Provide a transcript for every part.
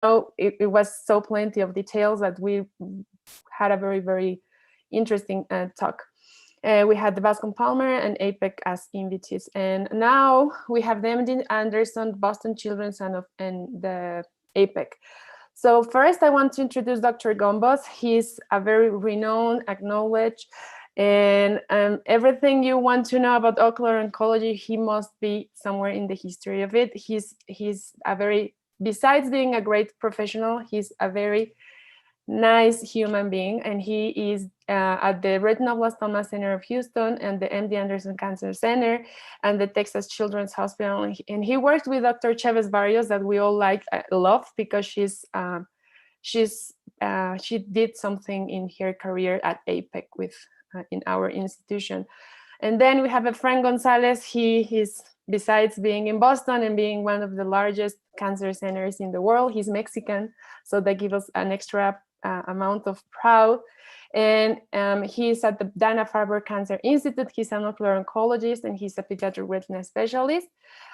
it was so plenty of details that we had a very, very interesting talk. We had the Bascom Palmer and APEC as invitees. And now we have the MD Anderson, Boston Children's, and the APEC. So first, I want to introduce Dr. Gombos. He's a very renowned, acknowledged, and everything you want to know about ocular oncology, he must be somewhere in the history of it. He's a very, besides being a great professional, he's a very nice human being, and he is at the Retinoblastoma Center of Houston and the MD Anderson Cancer Center and the Texas Children's Hospital, and he worked with Dr. Chavez Barrios, that we all love, because she did something in her career at APEC with in our institution. And then we have a Frank Gonzalez. He is, besides being in Boston and being one of the largest cancer centers in the world, he's Mexican, so that gives us an extra amount of proud. And he's at the Dana-Farber Cancer Institute. He's an ocular oncologist, and he's a pediatric retina specialist.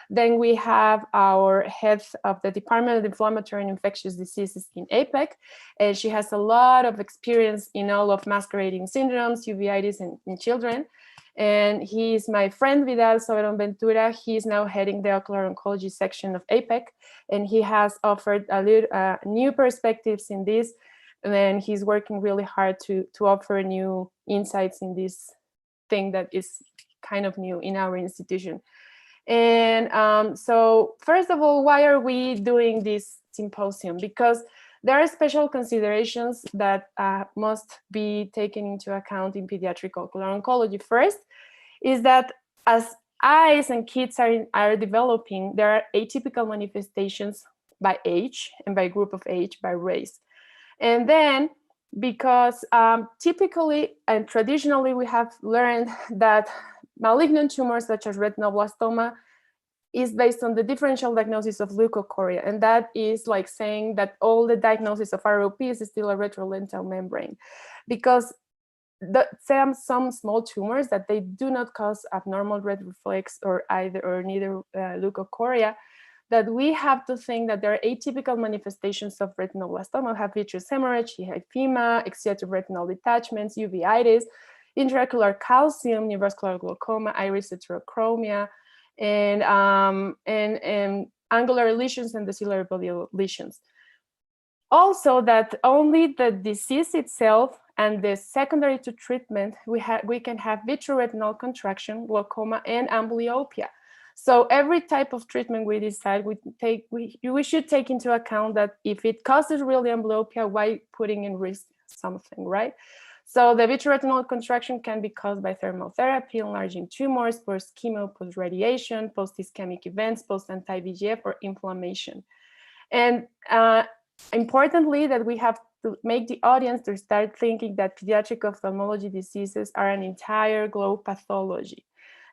Then we have our head of the Department of Inflammatory and Infectious Diseases in APEC. And she has a lot of experience in all of masquerading syndromes, uveitis in children. And he's my friend Vidal Soberon Ventura. He's now heading the ocular oncology section of APEC, and he has offered a little new perspectives in this. And then he's working really hard to offer new insights in this thing that is kind of new in our institution. And so first of all, why are we doing this symposium? Because there are special considerations that must be taken into account in pediatric ocular oncology. First is that as eyes and kids are developing, there are atypical manifestations by age and by group of age, by race. And then because typically and traditionally we have learned that malignant tumors such as retinoblastoma is based on the differential diagnosis of leukocoria. And that is like saying that all the diagnosis of ROP is still a retrolental membrane, because some small tumors that they do not cause abnormal red reflex or neither leukocoria, that we have to think that there are atypical manifestations of retinoblastoma, have vitreous hemorrhage, hyphema, exudative retinal detachments, uveitis, intraocular calcium, neovascular glaucoma, iris heterochromia, and angular lesions and the ciliary body lesions. Also, that only the disease itself and the secondary to treatment, we can have vitreoretinal contraction, glaucoma, and amblyopia. So every type of treatment we decide, we should take into account that if it causes really amblyopia, why putting in risk something, right? So the vitreoretinal contraction can be caused by thermal therapy, enlarging tumors, post-chemo, post-radiation, post-ischemic events, post-anti-VEGF, or inflammation. And importantly, that we have to make the audience to start thinking that pediatric ophthalmology diseases are an entire globe pathology,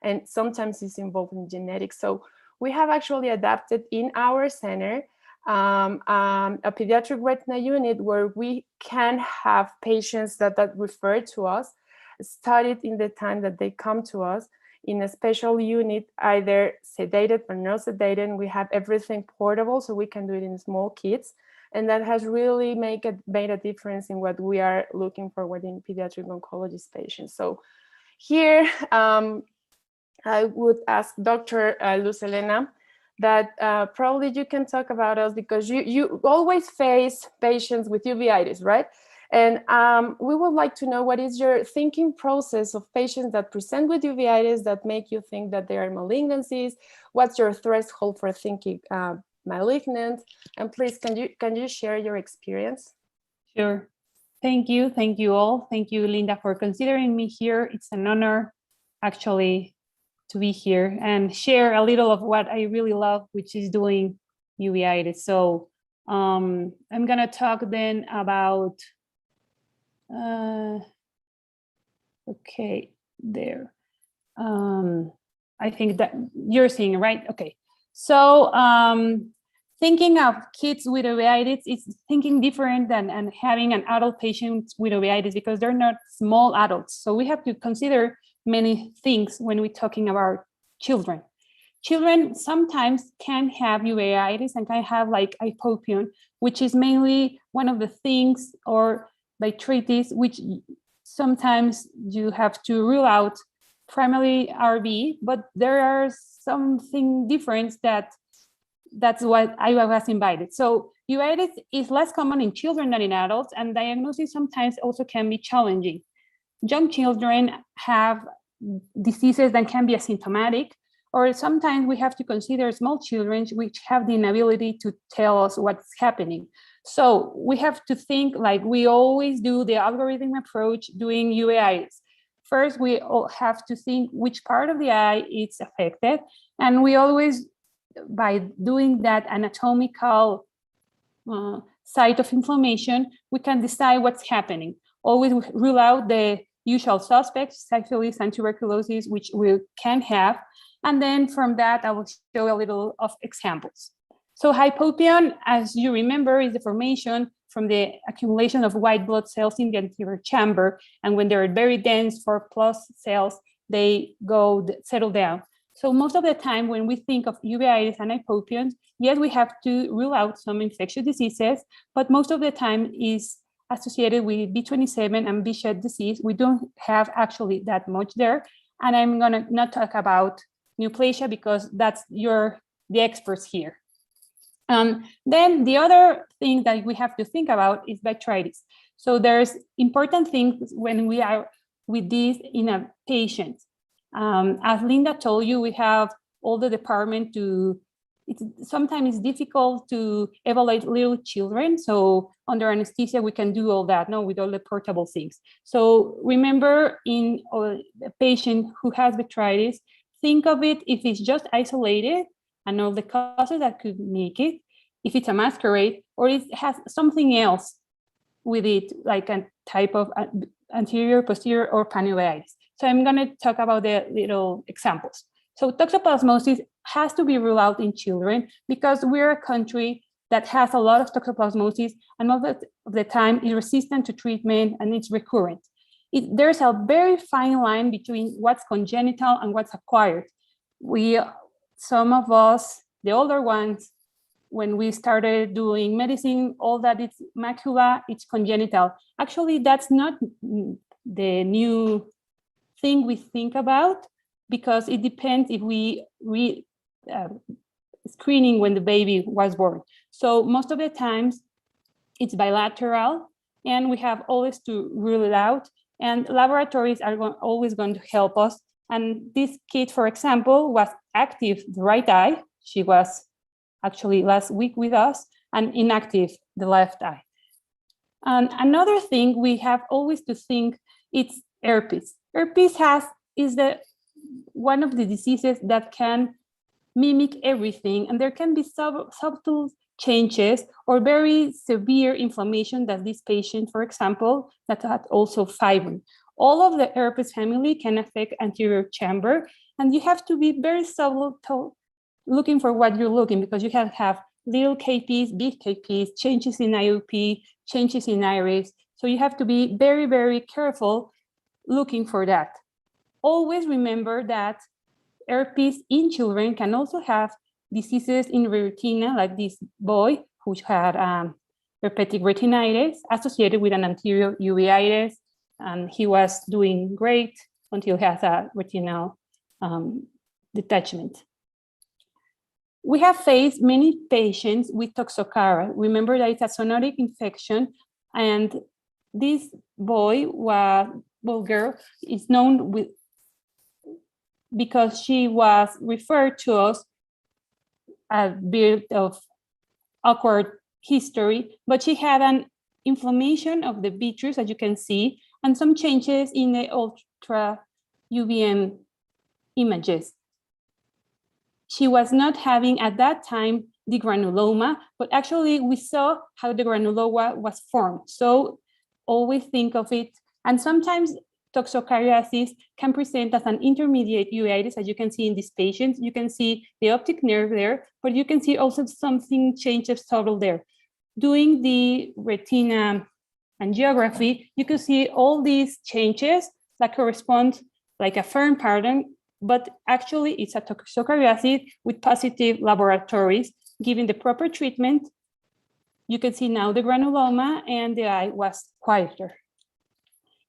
and sometimes it's involved in genetics. So we have actually adapted in our center a pediatric retina unit where we can have patients that refer to us, studied in the time that they come to us in a special unit, either sedated or not sedated. And we have everything portable, so we can do it in small kids. And that has really made a difference in what we are looking for within pediatric oncologist patients. So here, I would ask Dr. Luz Elena that probably you can talk about us, because you always face patients with uveitis, right? And we would like to know what is your thinking process of patients that present with uveitis that make you think that they are malignancies? What's your threshold for thinking malignant? And please, can you share your experience? Sure. Thank you all. Thank you, Linda, for considering me here. It's an honor, actually, to be here and share a little of what I really love, which is doing uveitis. So I'm gonna talk then about, okay, there. I think that you're seeing, right? Okay. So thinking of kids with uveitis is thinking different than having an adult patient with uveitis, because they're not small adults. So we have to consider many things when we're talking about children. children sometimes can have uveitis and can have like hypopyon, which is mainly one of the things, or vitritis, which sometimes you have to rule out primarily RV, but there are something different that's what I was invited. So uveitis is less common in children than in adults, and diagnosis sometimes also can be challenging. Young children have diseases that can be asymptomatic, or sometimes we have to consider small children which have the inability to tell us what's happening. So we have to think like we always do the algorithm approach doing uveitis. First, we all have to think which part of the eye is affected, and we always, by doing that anatomical site of inflammation, we can decide what's happening. Always rule out the usual suspects, syphilis and tuberculosis, which we can have. And then from that, I will show a little of examples. So hypopyon, as you remember, is the formation from the accumulation of white blood cells in the anterior chamber. And when they're very dense 4+ cells, they go settle down. So most of the time when we think of uveitis and hypopyon, yes, we have to rule out some infectious diseases, but most of the time is associated with B27 and Behçet disease. We don't have actually that much there. And I'm gonna not talk about neoplasia because that's the experts here. Then the other thing that we have to think about is vitritis. So there's important things when we are with this in a patient. As Linda told you, we have all the department sometimes it's difficult to evaluate little children. So under anesthesia, we can do all that, with all the portable things. So remember, in a patient who has vitritis, think of it if it's just isolated and all the causes that could make it, if it's a masquerade, or it has something else with it, like a type of anterior, posterior, or panuveitis. So I'm going to talk about the little examples. So toxoplasmosis has to be ruled out in children because we're a country that has a lot of toxoplasmosis, and most of the time is resistant to treatment and it's recurrent. There's a very fine line between what's congenital and what's acquired. Some of us, the older ones, when we started doing medicine, all that it's macula, it's congenital. Actually, that's not the new thing we think about, because it depends if we screening when the baby was born. So most of the times it's bilateral, and we have always to rule it out, and laboratories are always going to help us. And this kid, for example, was active the right eye. She was actually last week with us, and inactive the left eye. And another thing we have always to think, it's herpes. Herpes is one of the diseases that can mimic everything, and there can be subtle changes or very severe inflammation that this patient, for example, that had also fibrin. All of the herpes family can affect anterior chamber, and you have to be very subtle looking for what you're looking, because you can have little KPs, big KPs, changes in IOP, changes in iris. So you have to be very, very careful looking for that. Always remember that herpes in children can also have diseases in the retina, like this boy who had herpetic retinitis associated with an anterior uveitis, and he was doing great until he has a retinal detachment. We have faced many patients with toxocara. Remember that it's a zoonotic infection, and this girl is known because she was referred to us a bit of awkward history, but she had an inflammation of the vitreous, as you can see, and some changes in the ultra UVM images. She was not having at that time the granuloma, but actually we saw how the granuloma was formed. So always think of it. And sometimes toxocariasis can present as an intermediate uveitis, as you can see in these patients. You can see the optic nerve there, but you can see also something changes subtle there. Doing the retina angiography, you can see all these changes that correspond like a firm pattern but actually it's a toxocaric acid with positive laboratories. Given the proper treatment, you can see now the granuloma and the eye was quieter.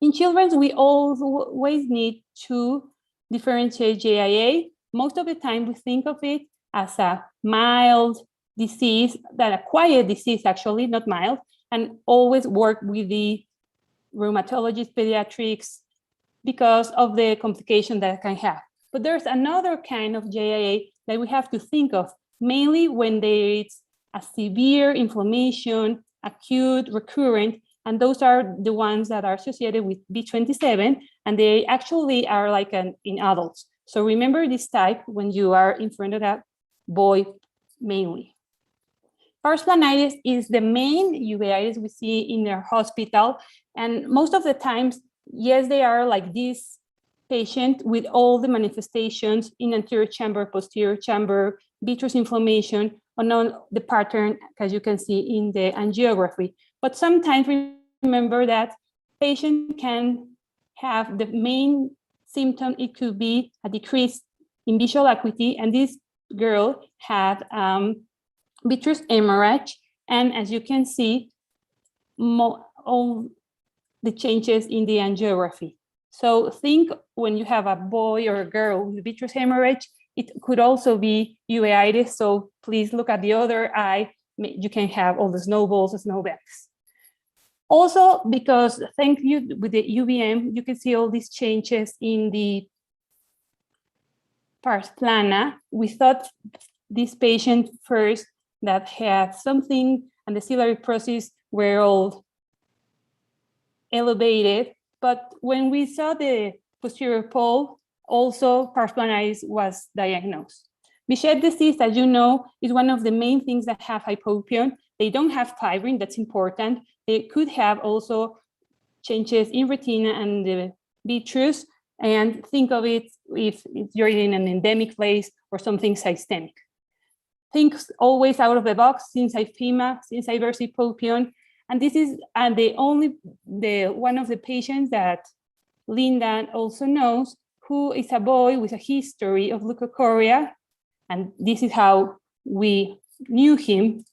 In children, we always need to differentiate JIA. Most of the time, we think of it as a mild disease, that a quiet disease, actually, not mild, and always work with the rheumatologist, pediatrics, because of the complication that it can have. But there's another kind of JIA that we have to think of, mainly when there is a severe inflammation, acute, recurrent, and those are the ones that are associated with B27, and they actually are like in adults. So remember this type when you are in front of that boy mainly. Pars planitis is the main uveitis we see in the hospital, and most of the times, yes, they are like this patient with all the manifestations in anterior chamber, posterior chamber, vitreous inflammation, on the pattern, as you can see in the angiography. But sometimes remember that patient can have the main symptom, it could be a decrease in visual acuity, and this girl had vitreous hemorrhage, and as you can see, all the changes in the angiography. So think when you have a boy or a girl with vitreous hemorrhage, it could also be uveitis, so please look at the other eye. You can have all the snowballs and snowbacks. Also, because thank you with the UVM, you can see all these changes in the pars plana. We thought this patient first that had something, and the ciliary process were all elevated, but when we saw the posterior pole, also pars planitis was diagnosed. Behçet disease, as you know, is one of the main things that have hypopyon. They don't have fibrin, that's important. They could have also changes in retina and the vitreous, and think of it if you're in an endemic place or something systemic. Think always out of the box, since hyphema, since hyperhypopyon, and this is one of the patients that Linda also knows, who is a boy with a history of leukocoria, and this is how we knew him.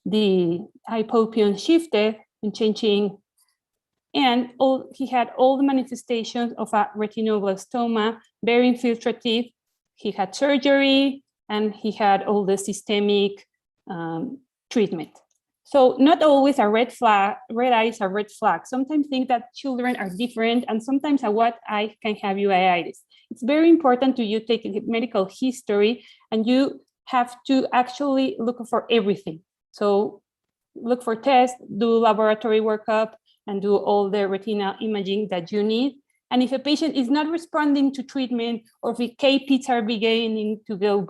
The hypopyon shifted and changing, and he had all the manifestations of a retinoblastoma, very infiltrative. He had surgery, and he had all the systemic treatment. So not always a red eye is a red flag. Sometimes think that children are different, and sometimes a wet eye can have uveitis. It's very important to you take a medical history, and you have to actually look for everything. So look for tests, do laboratory workup, and do all the retina imaging that you need. And if a patient is not responding to treatment, or if the K-pits are beginning to go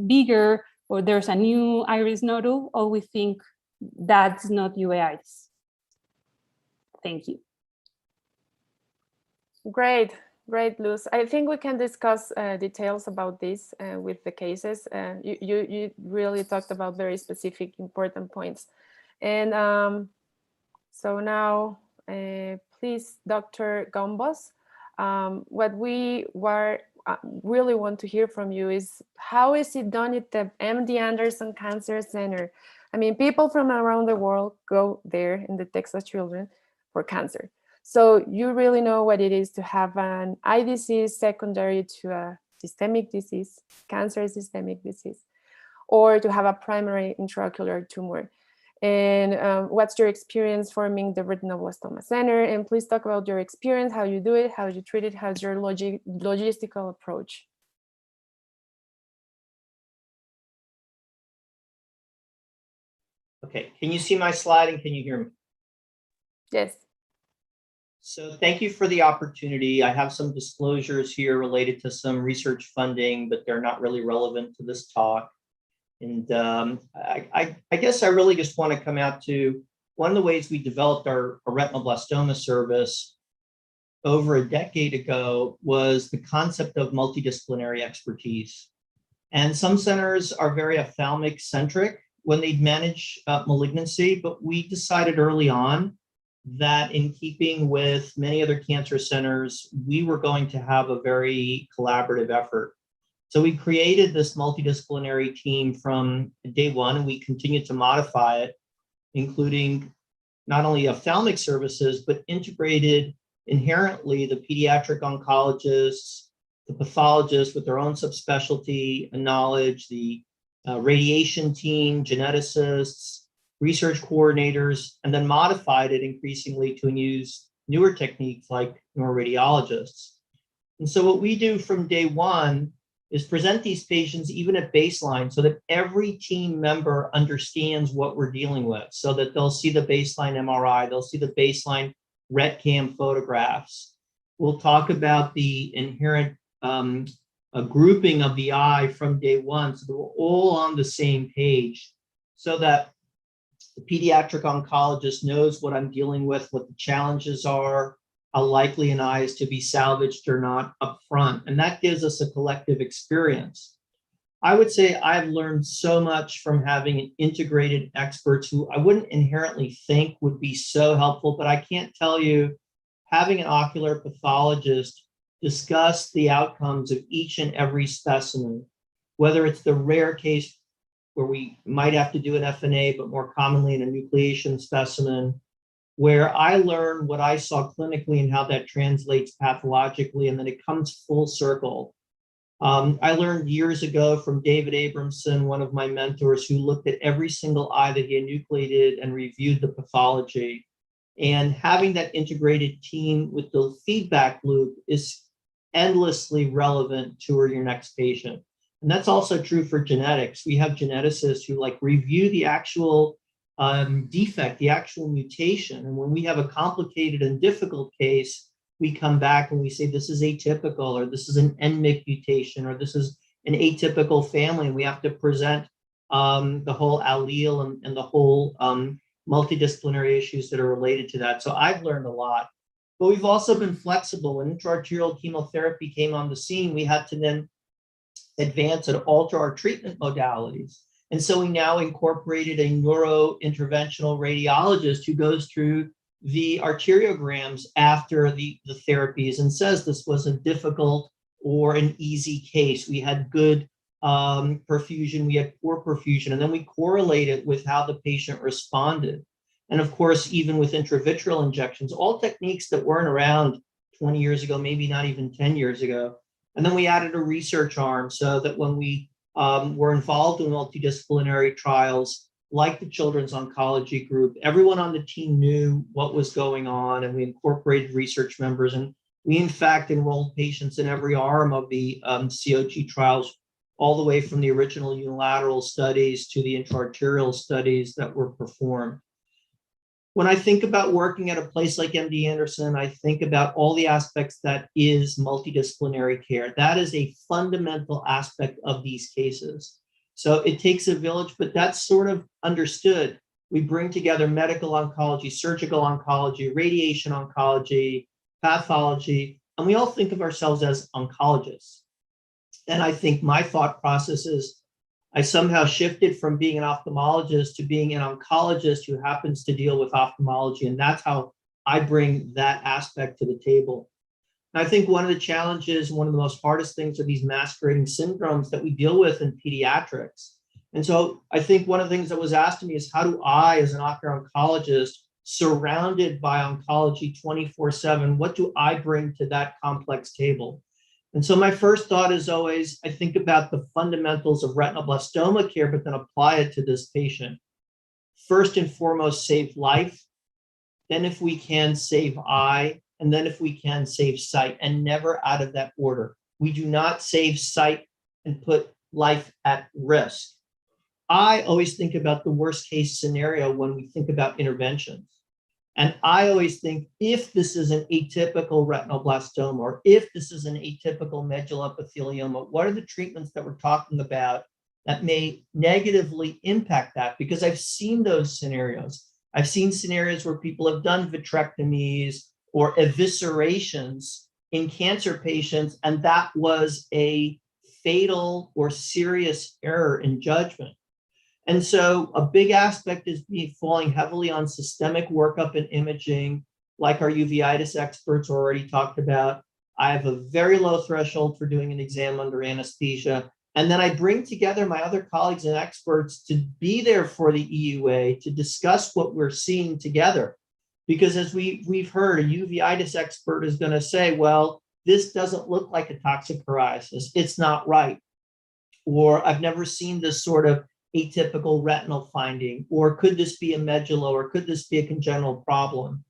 bigger, or there's a new iris nodule, always think that's not uveitis. Thank you. Great, Luz. I think we can discuss details about this with the cases. You really talked about very specific, important points. And so now, please, Dr. Gombos, what we really want to hear from you is, how is it done at the MD Anderson Cancer Center? I mean, people from around the world go there in the Texas Children for cancer. So you really know what it is to have an eye disease secondary to a systemic disease, cancer systemic disease, or to have a primary intraocular tumor. And what's your experience forming the retinoblastoma center? And please talk about your experience, how you do it, how you treat it, how's your logistical approach? Okay, can you see my slide and can you hear me? Yes. So thank you for the opportunity. I have some disclosures here related to some research funding, but they're not really relevant to this talk. And I guess I really just want to come out to one of the ways we developed our retinoblastoma service over a decade ago was the concept of multidisciplinary expertise. And some centers are very ophthalmic centric when they manage malignancy, but we decided early on that in keeping with many other cancer centers, we were going to have a very collaborative effort. So we created this multidisciplinary team from day one, and we continued to modify it, including not only ophthalmic services, but integrated inherently the pediatric oncologists, the pathologists with their own subspecialty and knowledge, the radiation team, geneticists, research coordinators, and then modified it increasingly to use newer techniques like neuroradiologists. And so what we do from day one is present these patients even at baseline so that every team member understands what we're dealing with, so that they'll see the baseline MRI, they'll see the baseline RETCam photographs. We'll talk about the inherent grouping of the eye from day one, so that we're all on the same page, so that the pediatric oncologist knows what I'm dealing with, what the challenges are, how likely an eye is to be salvaged or not up front. And that gives us a collective experience. I would say I've learned so much from having integrated experts who I wouldn't inherently think would be so helpful, but I can't tell you, having an ocular pathologist discuss the outcomes of each and every specimen, whether it's the rare case where we might have to do an FNA, but more commonly in a nucleation specimen, where I learn what I saw clinically and how that translates pathologically, and then it comes full circle. I learned years ago from David Abramson, one of my mentors, who looked at every single eye that he enucleated and reviewed the pathology. And having that integrated team with the feedback loop is endlessly relevant to your next patient. And that's also true for genetics. We have geneticists who review the actual defect, the actual mutation. And when we have a complicated and difficult case, we come back and we say, this is atypical, or this is an NMIC mutation, or this is an atypical family. And we have to present the whole allele and the whole multidisciplinary issues that are related to that. So I've learned a lot. But we've also been flexible. When intraarterial chemotherapy came on the scene, we had to then advance and alter our treatment modalities. And so we now incorporated a neurointerventional radiologist who goes through the arteriograms after the therapies and says this was a difficult or an easy case. We had good perfusion, we had poor perfusion, and then we correlate it with how the patient responded. And of course, even with intravitreal injections, all techniques that weren't around 20 years ago, maybe not even 10 years ago. And then we added a research arm so that when we were involved in multidisciplinary trials, like the Children's Oncology Group, everyone on the team knew what was going on, and we incorporated research members. And we, in fact, enrolled patients in every arm of the COG trials, all the way from the original unilateral studies to the intraarterial studies that were performed. When I think about working at a place like MD Anderson, I think about all the aspects that is multidisciplinary care. That is a fundamental aspect of these cases. So it takes a village, but that's sort of understood. We bring together medical oncology, surgical oncology, radiation oncology, pathology, and we all think of ourselves as oncologists. And I think my thought process is I somehow shifted from being an ophthalmologist to being an oncologist who happens to deal with ophthalmology. And that's how I bring that aspect to the table. And I think one of the challenges, one of the most hardest things are these masquerading syndromes that we deal with in pediatrics. And so I think one of the things that was asked of me is, how do I, as an ocular oncologist, surrounded by oncology 24/7, what do I bring to that complex table? And so my first thought is always, I think about the fundamentals of retinoblastoma care, but then apply it to this patient. First and foremost, save life. Then if we can, save eye. And then if we can, save sight, and never out of that order. We do not save sight and put life at risk. I always think about the worst case scenario when we think about interventions. And I always think, if this is an atypical retinoblastoma, or if this is an atypical medullopithelioma, what are the treatments that we're talking about that may negatively impact that? Because I've seen those scenarios. I've seen scenarios where people have done vitrectomies or eviscerations in cancer patients, and that was a fatal or serious error in judgment. And so a big aspect is falling heavily on systemic workup and imaging, like our uveitis experts already talked about. I have a very low threshold for doing an exam under anesthesia. And then I bring together my other colleagues and experts to be there for the EUA to discuss what we're seeing together. Because as we've heard, a uveitis expert is going to say, well, this doesn't look like a toxic psoriasis. It's not right. Or I've never seen this sort of atypical retinal finding, or could this be a medulla, or could this be a congenital problem?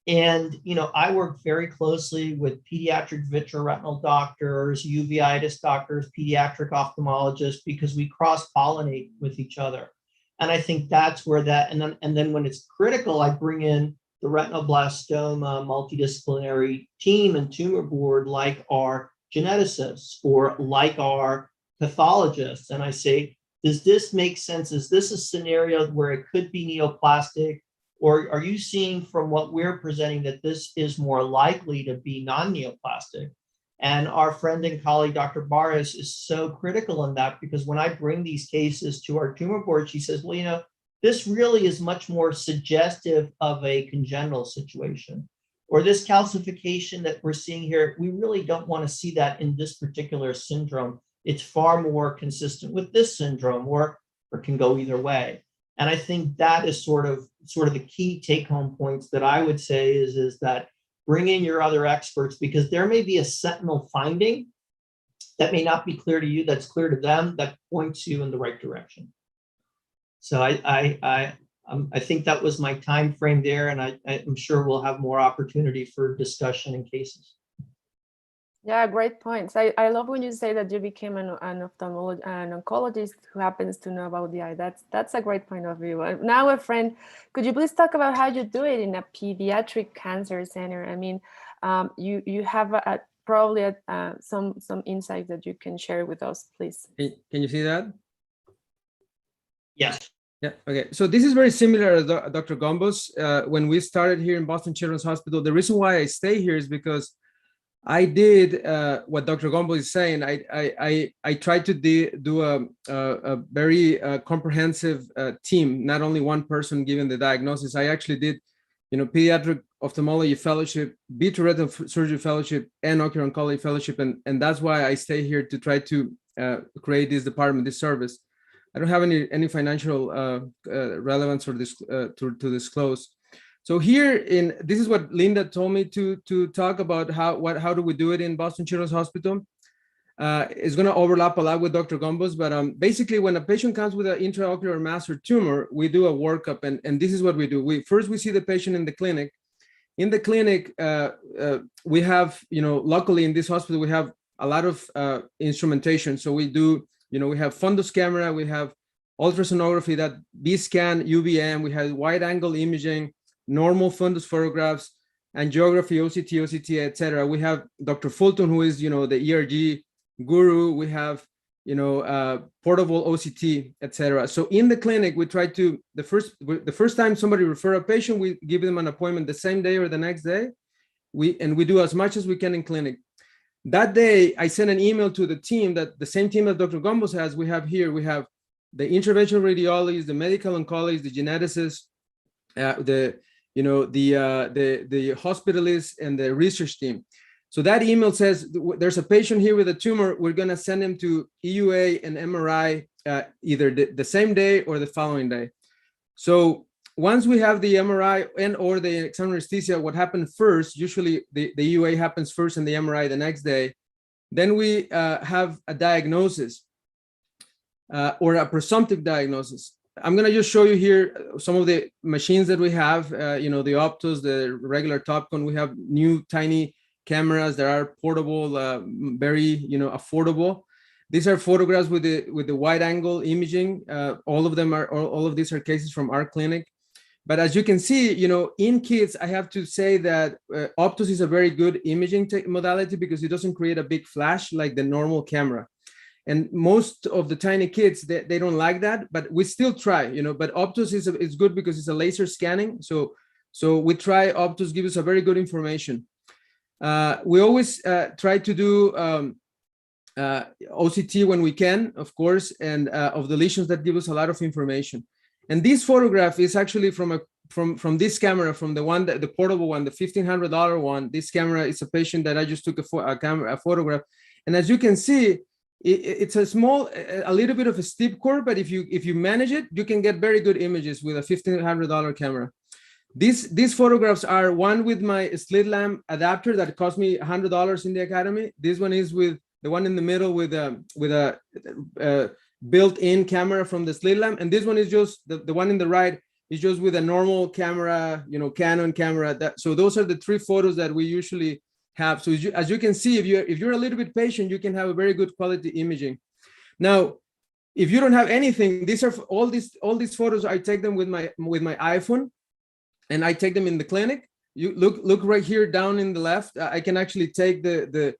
And, you know, I work very closely with pediatric vitreoretinal doctors, uveitis doctors, pediatric ophthalmologists, because we cross-pollinate with each other. And I think that's where that, and then when it's critical, I bring in the retinoblastoma multidisciplinary team and tumor board, like our geneticists or like our pathologists. And I say, does this make sense? Is this a scenario where it could be neoplastic? Or are you seeing from what we're presenting that this is more likely to be non-neoplastic? And our friend and colleague, Dr. Barres, is so critical in that, because when I bring these cases to our tumor board, she says, well, you know, this really is much more suggestive of a congenital situation. Or this calcification that we're seeing here, we really don't want to see that in this particular syndrome. It's far more consistent with this syndrome, or can go either way. And I think that is sort of the key take-home points that I would say is that bring in your other experts, because there may be a sentinel finding that may not be clear to you, that's clear to them, that points you in the right direction. So I think that was my time frame there, and I'm sure we'll have more opportunity for discussion and cases. Yeah, great points. I love when you say that you became an oncologist who happens to know about the eye. That's a great point of view. Now, a friend, could you please talk about how you do it in a pediatric cancer center? I mean, you have probably some insight that you can share with us, please. Can you see that? Yes. Yeah, okay. So this is very similar to Dr. Gombos. When we started here in Boston Children's Hospital, the reason why I stay here is because I did what Dr. Gombos is saying. I tried to do a very comprehensive team, not only one person giving the diagnosis. I actually did, you know, pediatric ophthalmology fellowship, vitreoretinal surgery fellowship, and ocular oncology fellowship, and that's why I stay here to try to create this department, this service. I don't have any financial relevance or this to disclose. So here this is what Linda told me to talk about how do we do it in Boston Children's Hospital. It's going to overlap a lot with Dr. Gombos, but basically when a patient comes with an intraocular mass or tumor, we do a workup, and this is what we do. First we see the patient in the clinic. In the clinic, we have, you know, luckily in this hospital we have a lot of instrumentation. So we do, you know, we have fundus camera, we have ultrasonography, that B-scan, UVM, we have wide angle imaging, normal fundus photographs, angiography, OCT, etc. We have Dr. Fulton, who is, you know, the ERG guru. We have, you know, portable OCT, etc. So in the clinic, we try to, the first time somebody refer a patient, we give them an appointment the same day or the next day. We do as much as we can in clinic. That day, I sent an email to the team, that the same team that Dr. Gombos has, we have here. We have the interventional radiologists, the medical oncologists, the geneticists, the hospitalists, and the research team. So that email says there's a patient here with a tumor. We're going to send him to EUA and MRI either the same day or the following day. So once we have the MRI and or the external anesthesia, what happened first, usually the EUA happens first and the MRI the next day. Then we have a diagnosis or a presumptive diagnosis. I'm going to just show you here some of the machines that we have, you know, the Optos, the regular Topcon. We have new tiny cameras that are portable, very, you know, affordable. These are photographs with the wide angle imaging. All of these are cases from our clinic. But as you can see, you know, in kids, I have to say that Optos is a very good imaging modality because it doesn't create a big flash like the normal camera. And most of the tiny kids, they don't like that, but we still try, you know. But Optos is good because it's a laser scanning. So we try. Optos gives us a very good information. We always try to do OCT when we can, of course, and of the lesions that give us a lot of information. And this photograph is actually from this camera, from the one the portable one, the $1,500 one. This camera is a patient that I just took a photograph, and as you can see, it's a little bit of a steep curve, but if you manage it, you can get very good images with a $1,500 camera. These photographs are one with my slit lamp adapter that cost me $100 in the academy. This one is with the one in the middle with a built-in camera from the slit lamp, and this one is just the one in the right is just with a normal camera, Canon camera. So those are the three photos that we usually have. So as you can see, if you're a little bit patient, you can have a very good quality imaging. Now, if you don't have anything, these are all these photos. I take them with my iPhone, and I take them in the clinic. You look right here down in the left. I can actually take the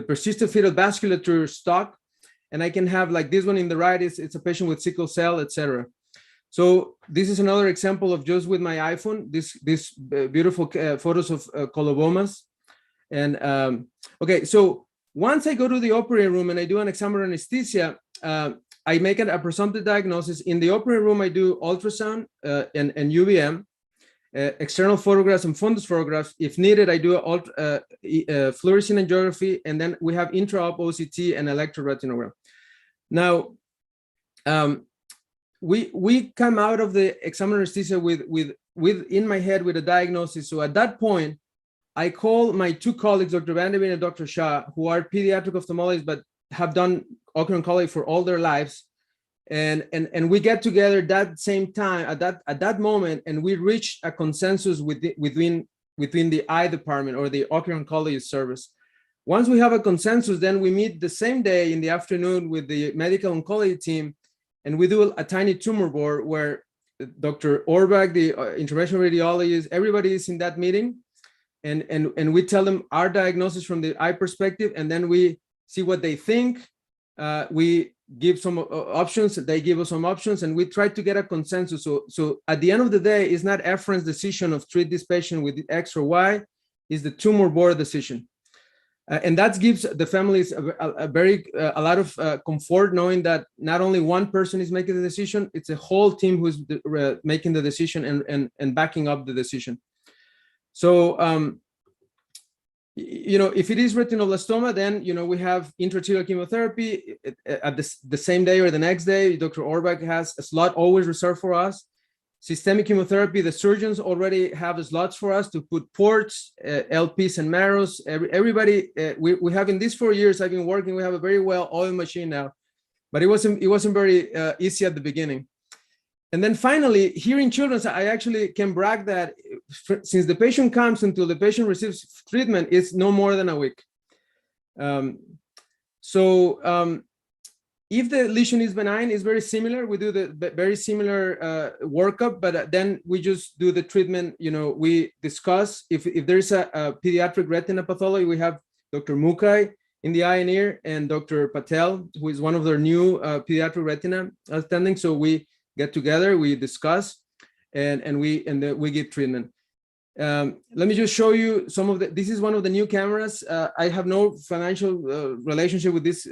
persistent fetal vasculature stock, and I can have like this one in the right. It's a patient with sickle cell, etc. So this is another example of just with my iPhone, this beautiful photos of colobomas. And okay, so once I go to the operating room and I do an exam or anesthesia, I make a presumptive diagnosis. In the operating room, I do ultrasound and UVM, external photographs and fundus photographs. If needed, I do fluorescein angiography, and then we have intra-op OCT and electroretinogram. Now, we come out of the exam anesthesia with in my head with a diagnosis. So at that point, I call my two colleagues, Dr. Vanderveen and Dr. Shah, who are pediatric ophthalmologists but have done ocular oncology for all their lives, and we get together that same time at that moment, and we reach a consensus within the eye department or the ocular oncology service. Once we have a consensus, then we meet the same day in the afternoon with the medical oncology team, and we do a tiny tumor board where Dr. Orbach, the interventional radiologist, everybody is in that meeting, and we tell them our diagnosis from the eye perspective, and then we see what they think. We give some options, they give us some options, and we try to get a consensus. So at the end of the day, it's not Efren's decision of treat this patient with X or Y, it's the tumor board decision. And that gives the families a lot of comfort, knowing that not only one person is making the decision, it's a whole team who's making the decision and backing up the decision. So, if it is retinoblastoma, then, we have intraocular chemotherapy at the same day or the next day. Dr. Orbach has a slot always reserved for us. Systemic chemotherapy, the surgeons already have the slots for us to put ports, LPs and marrows. Everybody, we have in these 4 years I've been working, we have a very well-oiled machine now, but it wasn't very easy at the beginning. And then finally, here in Children's, I actually can brag that since the patient comes until the patient receives treatment, it's no more than a week. If the lesion is benign, it's very similar. We do the very similar workup, but then we just do the treatment. We discuss if there's a pediatric retina pathology. We have Dr. Mukai in the eye and ear, and Dr. Patel, who is one of their new pediatric retina attending. So we get together, we discuss, and we give treatment. Let me just show you some of this is one of the new cameras. I have no financial relationship with these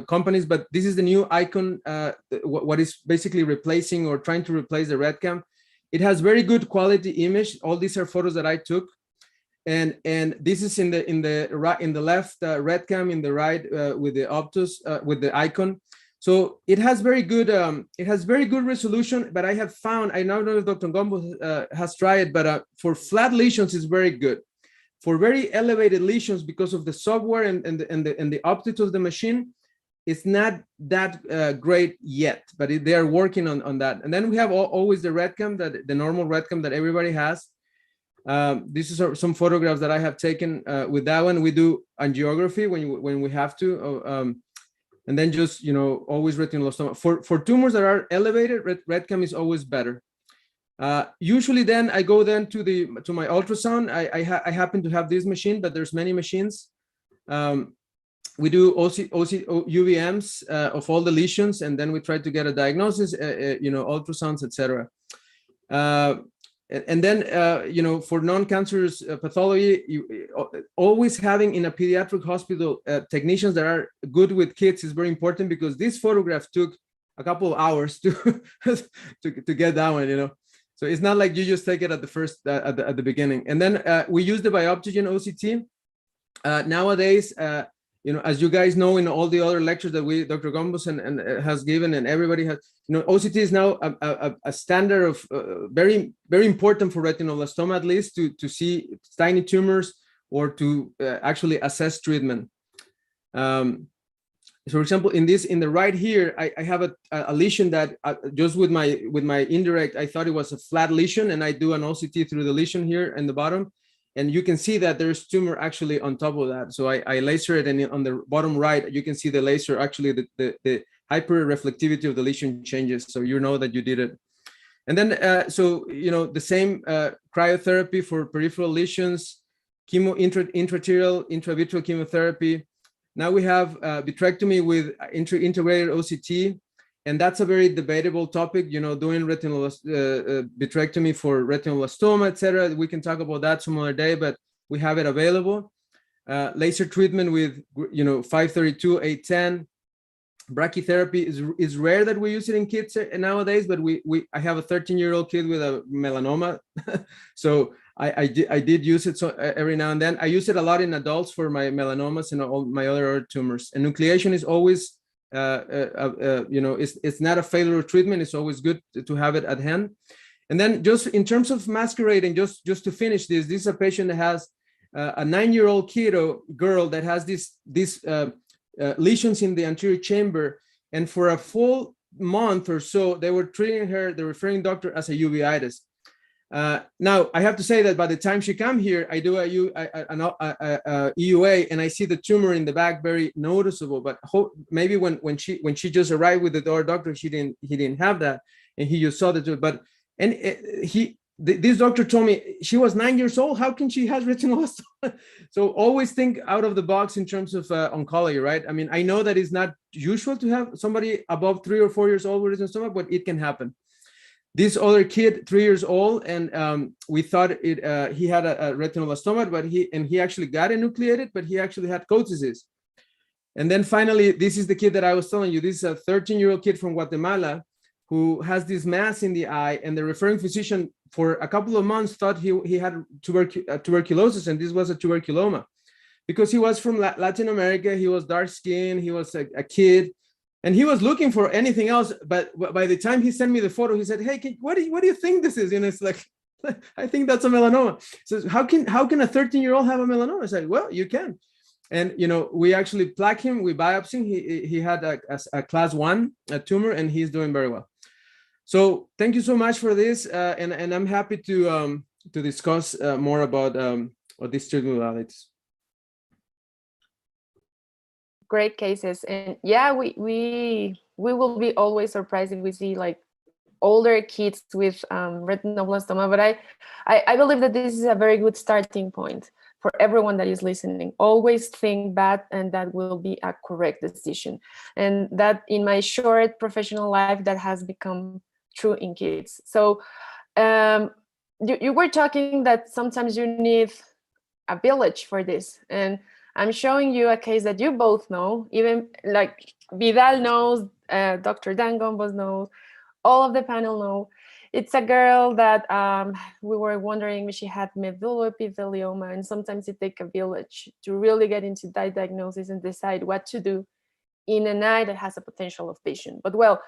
companies, but this is the new Icon, what is basically replacing or trying to replace the RedCam. It has very good quality image. All these are photos that I took, and this is in the left RedCam, in the right with the Optus with the Icon. So it has very good resolution, but I have found, I don't know if Dr. Gombo has tried, but for flat lesions, it's very good. For very elevated lesions, because of the software and the optics of the machine, it's not that great yet, but they are working on that. And then we have always the RedCam, the normal RedCam that everybody has. This is some photographs that I have taken with that one. We do angiography when we have to. And then just, always retinoblastoma. For tumors that are elevated, RedCam is always better. Usually then I go then to my ultrasound. I happen to have this machine, but there's many machines. We do UVMs of all the lesions, and then we try to get a diagnosis, ultrasounds, etc. and then, for non-cancerous pathology, always having in a pediatric hospital technicians that are good with kids is very important, because this photograph took a couple of hours to to get that one, So it's not like you just take it at the first at the beginning. And then we use the bioptogen OCT. Nowadays, as you guys know, in all the other lectures that Dr. Gombos and has given, and everybody has, OCT is now a standard of very, very important for retinoblastoma, at least to see tiny tumors or to actually assess treatment. So, for example, in the right here, I have a lesion that just with my indirect, I thought it was a flat lesion, and I do an OCT through the lesion here in the bottom. And you can see that there's tumor actually on top of that. So I laser it, and on the bottom right, you can see the laser, actually the hyper reflectivity of the lesion changes. So you know that you did it. And then, the same cryotherapy for peripheral lesions, intraarterial, intravitreal chemotherapy. Now we have vitrectomy with integrated OCT. And that's a very debatable topic, doing vitrectomy for retinoblastoma, etc. We can talk about that some other day, but we have it available. Laser treatment with, 532, 810. Brachytherapy is rare that we use it in kids nowadays, but I have a 13-year-old kid with a melanoma, so I did use it every now and then. I use it a lot in adults for my melanomas and all my other tumors. And nucleation is always it's not a failure of treatment. It's always good to have it at hand. And then just in terms of masquerading, just to finish this is a patient that has a 9-year-old girl that has these lesions in the anterior chamber. And for a full month or so, they were treating her, the referring doctor, as a uveitis. Now, I have to say that by the time she come here, I do an EUA, and I see the tumor in the back very noticeable. But maybe when she just arrived with the doctor, he didn't have that, and he just saw the tumor. But this doctor told me she was 9 years old. How can she have retinoblastoma? So always think out of the box in terms of oncology, right? I mean, I know that it's not usual to have somebody above 3 or 4 years old with retinoblastoma, but it can happen. This other kid, 3 years old, and we thought he had a retinoblastoma, but he actually got enucleated, but he actually had coat disease. And then finally, this is the kid that I was telling you. This is a 13-year-old kid from Guatemala who has this mass in the eye, and the referring physician for a couple of months thought he had tuberculosis, and this was a tuberculoma, because he was from Latin America. He was dark-skinned. He was a kid. And he was looking for anything else, but by the time he sent me the photo, he said, "Hey, what do you think this is?" It's like, I think that's a melanoma. So how can a 13-year-old have a melanoma? I said, well, you can. And we actually plaque him, we biopsy him. He had a class 1 tumor, and he's doing very well. So thank you so much for this, and I'm happy to discuss more about these treatment modalities. Great cases. And yeah, we will be always surprised if we see like older kids with retinoblastoma, but I believe that this is a very good starting point for everyone that is listening. Always think bad, and that will be a correct decision. And that in my short professional life, that has become true in kids. So you were talking that sometimes you need a village for this, and I'm showing you a case that you both know, even like Vidal knows, Dr. Dan Gombos knows, all of the panel know. It's a girl that we were wondering if she had meduloepithelioma, and sometimes it takes a village to really get into that diagnosis and decide what to do in an eye that has a potential of vision. But well,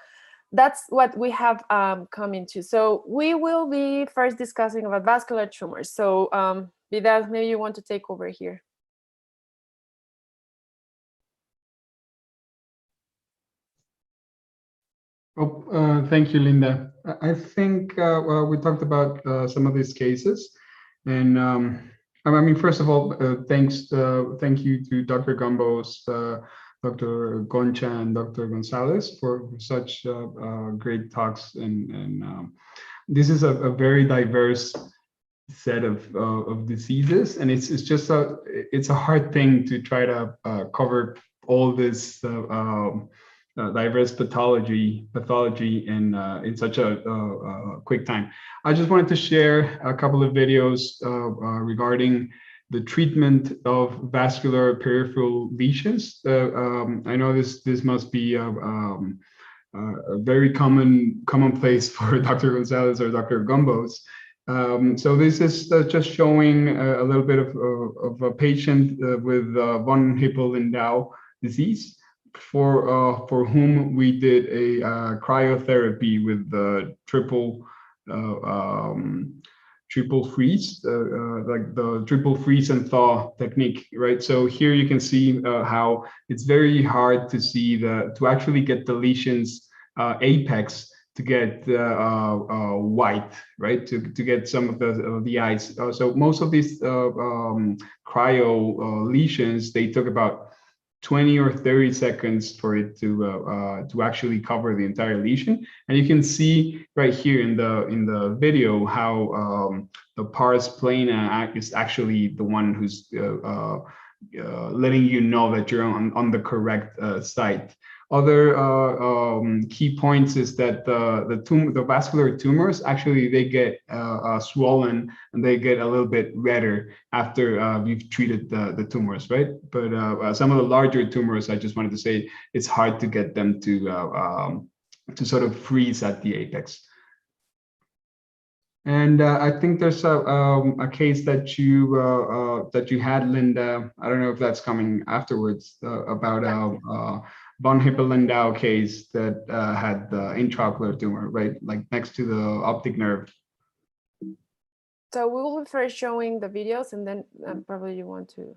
that's what we have come into. So we will be first discussing about vascular tumors. So Vidal, maybe you want to take over here. Oh, thank you, Linda. I think we talked about some of these cases, and I mean, first of all, thank you to Dr. Gombos, Dr. Concha, and Dr. Gonzalez for such great talks. And this is a very diverse set of diseases, and it's just it's a hard thing to try to cover all this diverse pathology in such a quick time. I just wanted to share a couple of videos regarding the treatment of vascular peripheral lesions. I know this must be a very commonplace for Dr. Gonzalez or Dr. Gombos. So this is just showing a little bit of a patient with von Hippel-Lindau disease, for whom we did a cryotherapy with the triple freeze, like the triple freeze and thaw technique, right? So here you can see how it's very hard to see to actually get the lesions apex to get white, right? To get some of the eyes. So most of these cryo lesions, they took about 20 or 30 seconds for it to actually cover the entire lesion. And you can see right here in the video how the pars plana is actually the one who's letting you know that you're on the correct site. Other key points is that the vascular tumors, actually they get swollen and they get a little bit redder after you've treated the tumors, right? But some of the larger tumors, I just wanted to say, it's hard to get them to sort of freeze at the apex. And I think there's a case that you had, Linda. I don't know if that's coming afterwards, about von Hippel-Lindau case that had the intraocular tumor, right, like next to the optic nerve. So we will be first showing the videos, and then probably you want to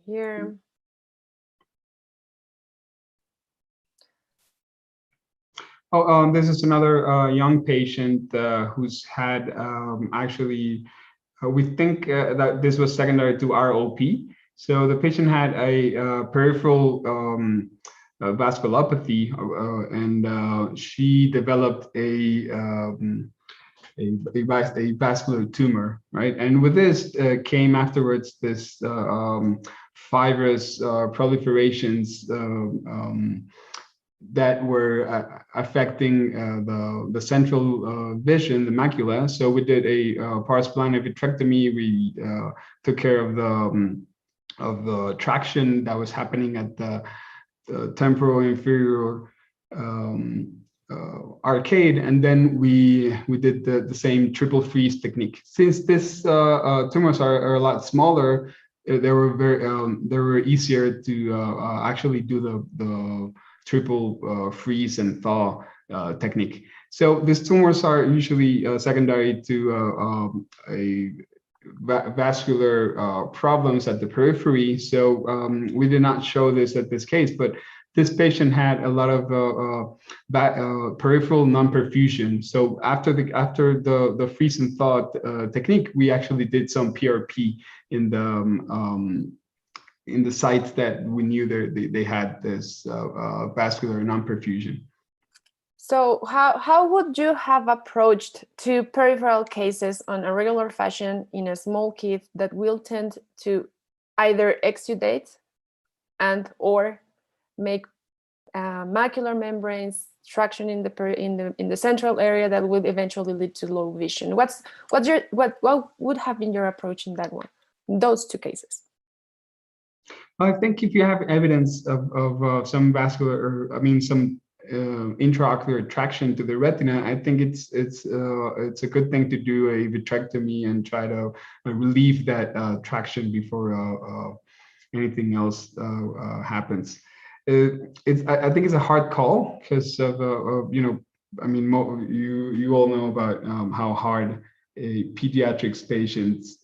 here. Oh, this is another young patient who's had actually, we think that this was secondary to ROP. So the patient had a peripheral vasculopathy, and she developed a vascular tumor, right? And with this came afterwards this fibrous proliferations that were affecting the central vision, the macula. So we did a pars plana vitrectomy. We took care of the traction that was happening at the temporal inferior arcade, and then we did the same triple freeze technique. Since this tumors are a lot smaller, they were easier to actually do the triple freeze and thaw technique. So these tumors are usually secondary to a vascular problems at the periphery. So we did not show this at this case, but this patient had a lot of peripheral non-perfusion. So after the freeze and thaw technique, we actually did some PRP in the sites that we knew they had this vascular non-perfusion. So how would you have approached to peripheral cases on a regular fashion in a small kid that will tend to either exudate and or make macular membranes traction in the central area that would eventually lead to low vision? What would have been your approach in that one, in those two cases? I think if you have evidence of some vascular, or some intraocular traction to the retina, I think it's a good thing to do a vitrectomy and try to relieve that traction before anything else happens. I think it's a hard call because of you all know about how hard pediatrics patients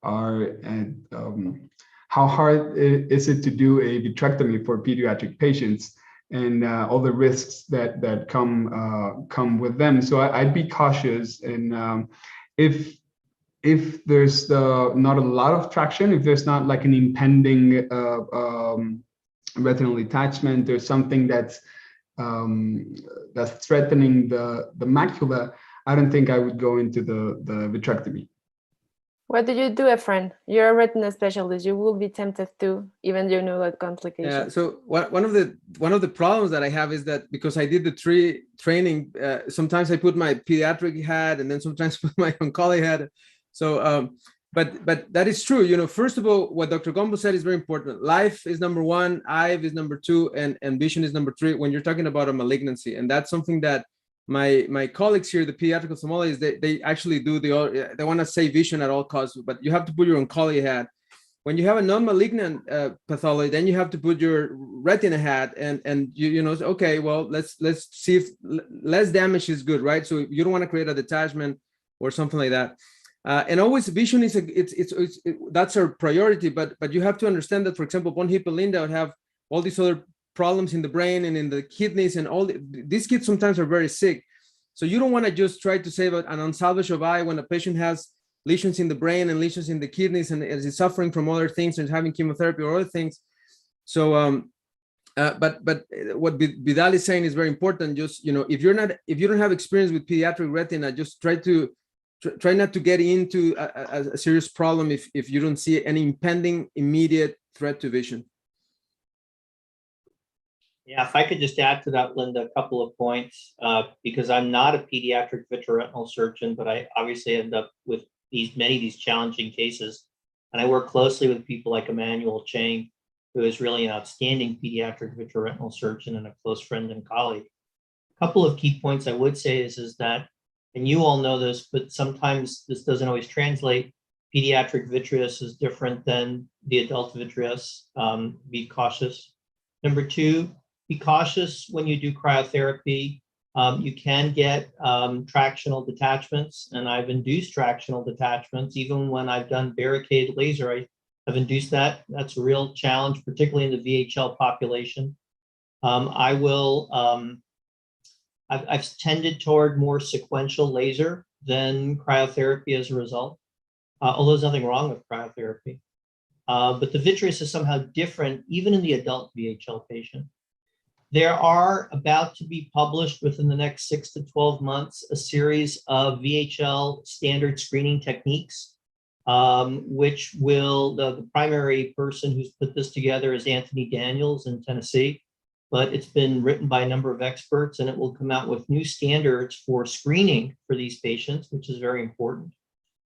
are, and how hard is it to do a vitrectomy for pediatric patients, and all the risks that come with them. So I'd be cautious, and if there's not a lot of traction, if there's not like an impending retinal detachment, there's something that's threatening the macula, I don't think I would go into the vitrectomy. What do you do, Efren? You're a retina specialist. You will be tempted to, even though you know that complication. Yeah. So one of the problems that I have is that because I did the training, sometimes I put my pediatric hat and then sometimes put my oncology hat. So, but that is true. You know, first of all, what Dr. Gombo said is very important. Life is number one, eye is number two, and vision is number three when you're talking about a malignancy. And that's something that my colleagues here, the pediatric ophthalmologists, they actually do. They want to save vision at all costs, but you have to put your oncology hat. When you have a non-malignant pathology, then you have to put your retina hat, and you know, okay, well, let's see if less damage is good, right? So you don't want to create a detachment or something like that. And always vision is that's our priority, but you have to understand that, for example, von Hippel-Lindau would have all these other problems in the brain and in the kidneys, and these kids sometimes are very sick. So you don't want to just try to save an unsalvageable eye when a patient has lesions in the brain and lesions in the kidneys and is suffering from other things and having chemotherapy or other things. So, but what Vidal is saying is very important. Just, you know, if you don't have experience with pediatric retina, just try not to get into a serious problem if you don't see any impending immediate threat to vision. Yeah, if I could just add to that, Linda, a couple of points, because I'm not a pediatric vitreoretinal surgeon, but I obviously end up with many of these challenging cases. And I work closely with people like Emmanuel Chang, who is really an outstanding pediatric vitreoretinal surgeon and a close friend and colleague. A couple of key points I would say is that, and you all know this, but sometimes this doesn't always translate. Pediatric vitreous is different than the adult vitreous. Be cautious. Number two, be cautious when you do cryotherapy. You can get tractional detachments, and I've induced tractional detachments. Even when I've done barricade laser, I have induced that. That's a real challenge, particularly in the VHL population. I've tended toward more sequential laser than cryotherapy as a result, although there's nothing wrong with cryotherapy. But the vitreous is somehow different, even in the adult VHL patient. There are about to be published within the next 6 to 12 months a series of VHL standard screening techniques, which will, the primary person who's put this together is Anthony Daniels in Tennessee, but it's been written by a number of experts, and it will come out with new standards for screening for these patients, which is very important.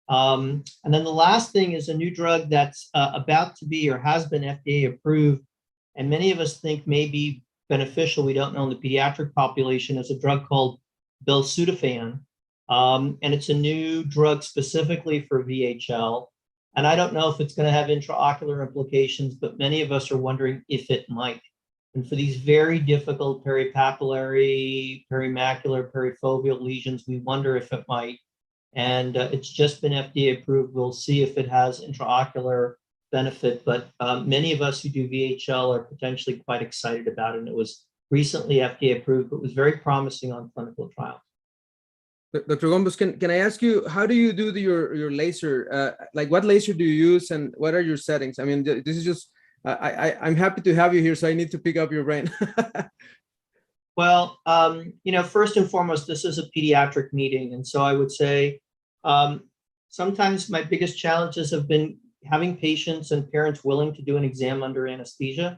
And then the last thing is a new drug that's about to be or has been FDA approved, and many of us think may be beneficial, we don't know in the pediatric population, is a drug called belzutifan. And it's a new drug specifically for VHL. And I don't know if it's going to have intraocular implications, but many of us are wondering if it might. And for these very difficult peripapillary, perimacular, perifoveal lesions, we wonder if it might. And it's just been FDA approved. We'll see if it has intraocular benefit, but many of us who do VHL are potentially quite excited about it. And it was recently FDA approved, but was very promising on clinical trials. Dr. Gombos, can I ask you, how do you do your laser? Like, what laser do you use and what are your settings? I mean, this is just, I'm happy to have you here, so I need to pick up your brain. Well, you know, first and foremost, this is a pediatric meeting. And so I would say sometimes my biggest challenges have been having patients and parents willing to do an exam under anesthesia,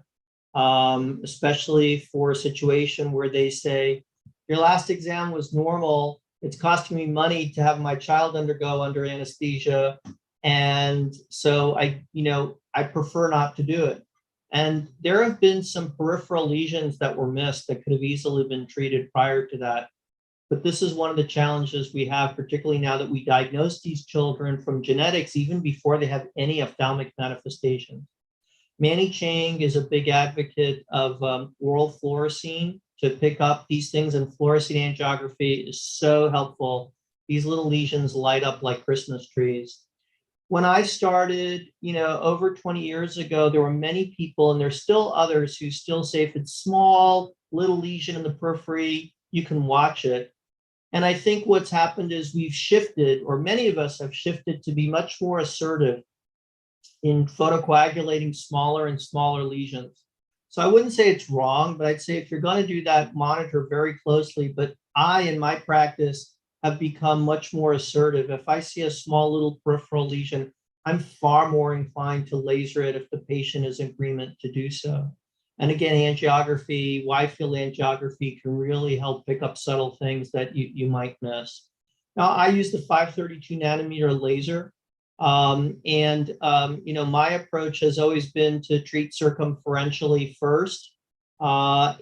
especially for a situation where they say, your last exam was normal, it's costing me money to have my child undergo under anesthesia. And so I prefer not to do it. And there have been some peripheral lesions that were missed that could have easily been treated prior to that. But this is one of the challenges we have, particularly now that we diagnose these children from genetics, even before they have any ophthalmic manifestations. Manny Chang is a big advocate of oral fluorescein to pick up these things, and fluorescein angiography is so helpful. These little lesions light up like Christmas trees. When I started, over 20 years ago, there were many people, and there's still others who still say if it's small, little lesion in the periphery, you can watch it. And I think what's happened is we've shifted, or many of us have shifted, to be much more assertive in photocoagulating smaller and smaller lesions. So I wouldn't say it's wrong, but I'd say if you're going to do that, monitor very closely. But in my practice, have become much more assertive. If I see a small little peripheral lesion, I'm far more inclined to laser it if the patient is in agreement to do so. And again, angiography, wide field angiography can really help pick up subtle things that you might miss. Now, I use the 532 nanometer laser. My approach has always been to treat circumferentially first. I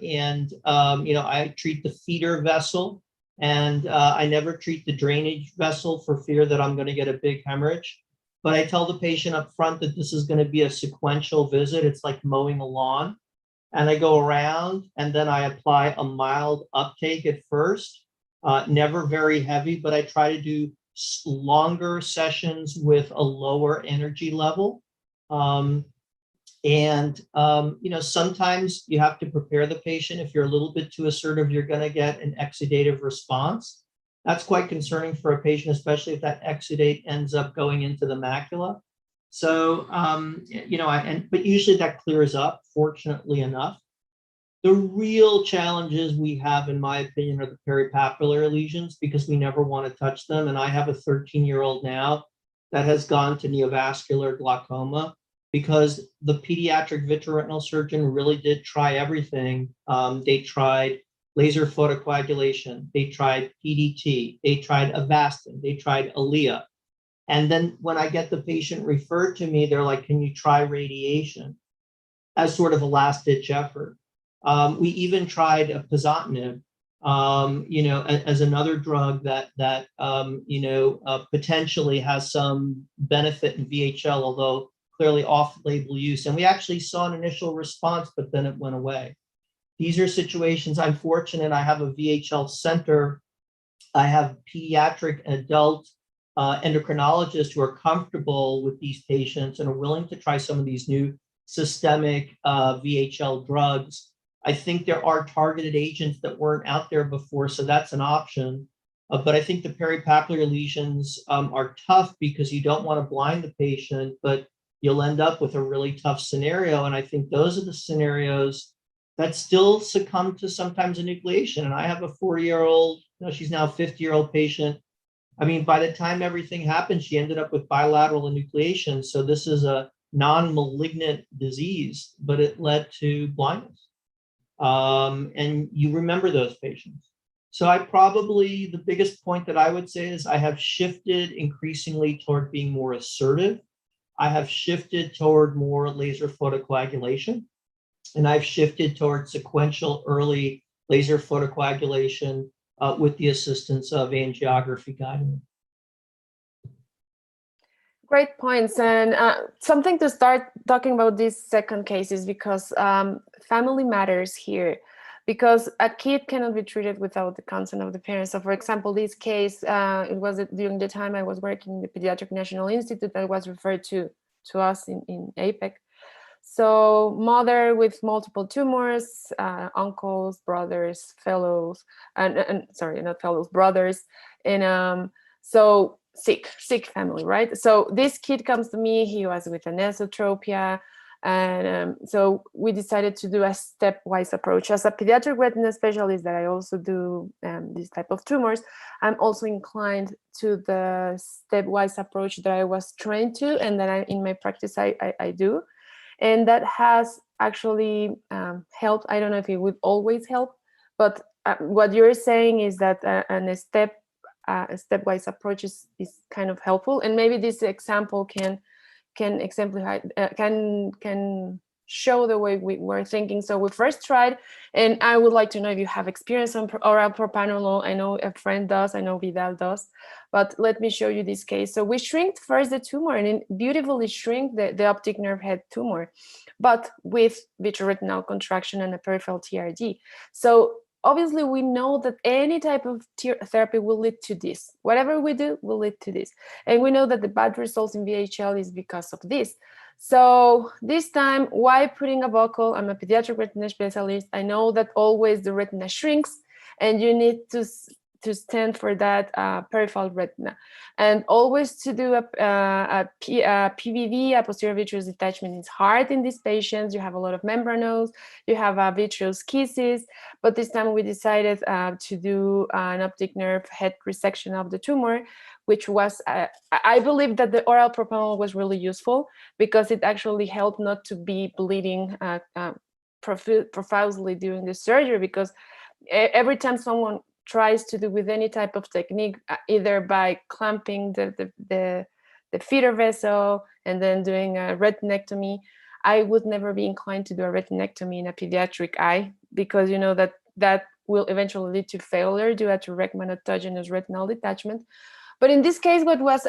treat the feeder vessel, and I never treat the drainage vessel for fear that I'm going to get a big hemorrhage. But I tell the patient up front that this is going to be a sequential visit. It's like mowing a lawn. And I go around, and then I apply a mild uptake at first, never very heavy, but I try to do longer sessions with a lower energy level. Sometimes you have to prepare the patient. If you're a little bit too assertive, you're going to get an exudative response. That's quite concerning for a patient, especially if that exudate ends up going into the macula. So, but usually that clears up, fortunately enough. The real challenges we have, in my opinion, are the peripapillary lesions, because we never want to touch them. And I have a 13-year-old now that has gone to neovascular glaucoma because the pediatric vitreoretinal surgeon really did try everything. They tried laser photocoagulation, they tried PDT, they tried Avastin, they tried Eylea. And then when I get the patient referred to me, they're like, can you try radiation as sort of a last-ditch effort? We even tried pazotinib, as another drug that potentially has some benefit in VHL, although clearly off-label use. And we actually saw an initial response, but then it went away. These are situations. I'm fortunate. I have a VHL center. I have pediatric and adult endocrinologists who are comfortable with these patients and are willing to try some of these new systemic VHL drugs. I think there are targeted agents that weren't out there before, so that's an option. But I think the peripapillary lesions are tough because you don't want to blind the patient, but you'll end up with a really tough scenario. And I think those are the scenarios that still succumb to sometimes enucleation. And I have a 40-year-old, she's now a 50-year-old patient. I mean, by the time everything happened, she ended up with bilateral enucleation. So this is a non-malignant disease, but it led to blindness. And you remember those patients. So the biggest point that I would say is I have shifted increasingly toward being more assertive. I have shifted toward more laser photocoagulation, and I've shifted toward sequential early laser photocoagulation with the assistance of angiography guidance. Great points. And something to start talking about these second cases, because family matters here, because a kid cannot be treated without the consent of the parents. So for example, this case, it was during the time I was working in the Pediatric National Institute that was referred to us in APEC. So mother with multiple tumors, uncles, brothers, fellows, and sorry, not fellows, brothers. And so sick family, right? So this kid comes to me, he was with an esotropia. And so we decided to do a stepwise approach. As a pediatric retina specialist that I also do this type of tumors, I'm also inclined to the stepwise approach that I was trained to and that in my practice I do. And that has actually helped. I don't know if it would always help, but what you're saying is that a stepwise approach is kind of helpful. And maybe this example can exemplify, can show the way we were thinking. So we first tried, and I would like to know if you have experience on oral propranolol. I know a friend does, I know Vidal does, but let me show you this case. So we shrinked first the tumor and it beautifully shrink the optic nerve head tumor, but with vitreoretinal contraction and a peripheral TRD. So obviously we know that any type of therapy will lead to this. Whatever we do will lead to this. And we know that the bad results in VHL is because of this. So this time, why putting a buccal? I'm a pediatric retina specialist. I know that always the retina shrinks and you need to to stand for that peripheral retina, and always to do a PVD, a posterior vitreous detachment, is hard in these patients. You have a lot of membranous, you have vitreous kisses, but this time we decided to do an optic nerve head resection of the tumor, which was, I believe that the oral propranolol was really useful because it actually helped not to be bleeding profusely during the surgery, because every time someone tries to do with any type of technique, either by clamping the feeder vessel and then doing a retinectomy, I would never be inclined to do a retinectomy in a pediatric eye, because you know that will eventually lead to failure due to rhegmatogenous retinal detachment. But in this case, what was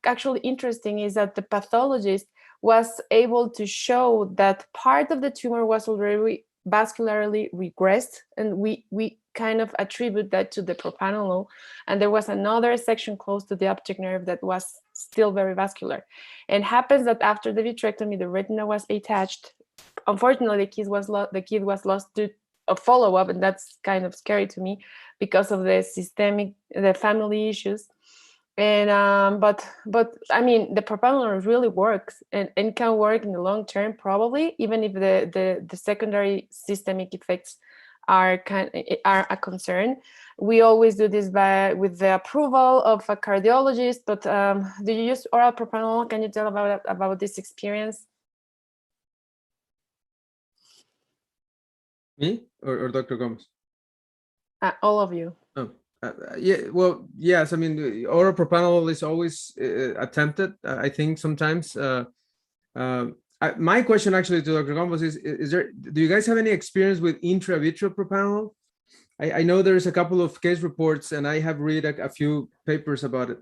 actually interesting is that the pathologist was able to show that part of the tumor was already vascularly regressed, and we kind of attribute that to the propranolol. And there was another section close to the optic nerve that was still very vascular. And happens that after the vitrectomy, the retina was attached. Unfortunately, the kid was lost to a follow-up, and that's kind of scary to me because of the family issues. And but I mean, the propranolol really works and can work in the long term, probably, even if the secondary systemic effects are a concern. We always do this with the approval of a cardiologist. But do you use oral propranolol? Can you tell about this experience? Me or Dr. Gomez? All of you. Oh. Yeah, well, yes. I mean, the oral propranolol is always attempted. I think sometimes. My question actually to Dr. Gombos is there? Do you guys have any experience with intravitreal propranolol? I know there's a couple of case reports, and I have read a few papers about it.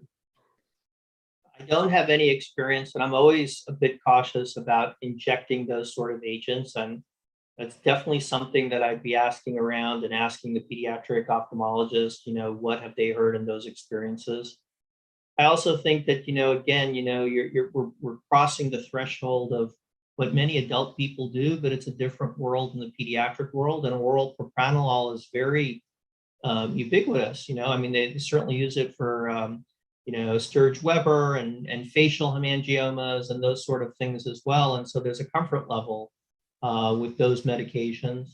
I don't have any experience, and I'm always a bit cautious about injecting those sort of agents. And that's definitely something that I'd be asking around and asking the pediatric ophthalmologist, what have they heard in those experiences? I also think that, again, we're crossing the threshold of what many adult people do, but it's a different world in the pediatric world. And oral propranolol is very ubiquitous. I mean, they certainly use it for, Sturge-Weber and facial hemangiomas and those sort of things as well. And so there's a comfort level with those medications.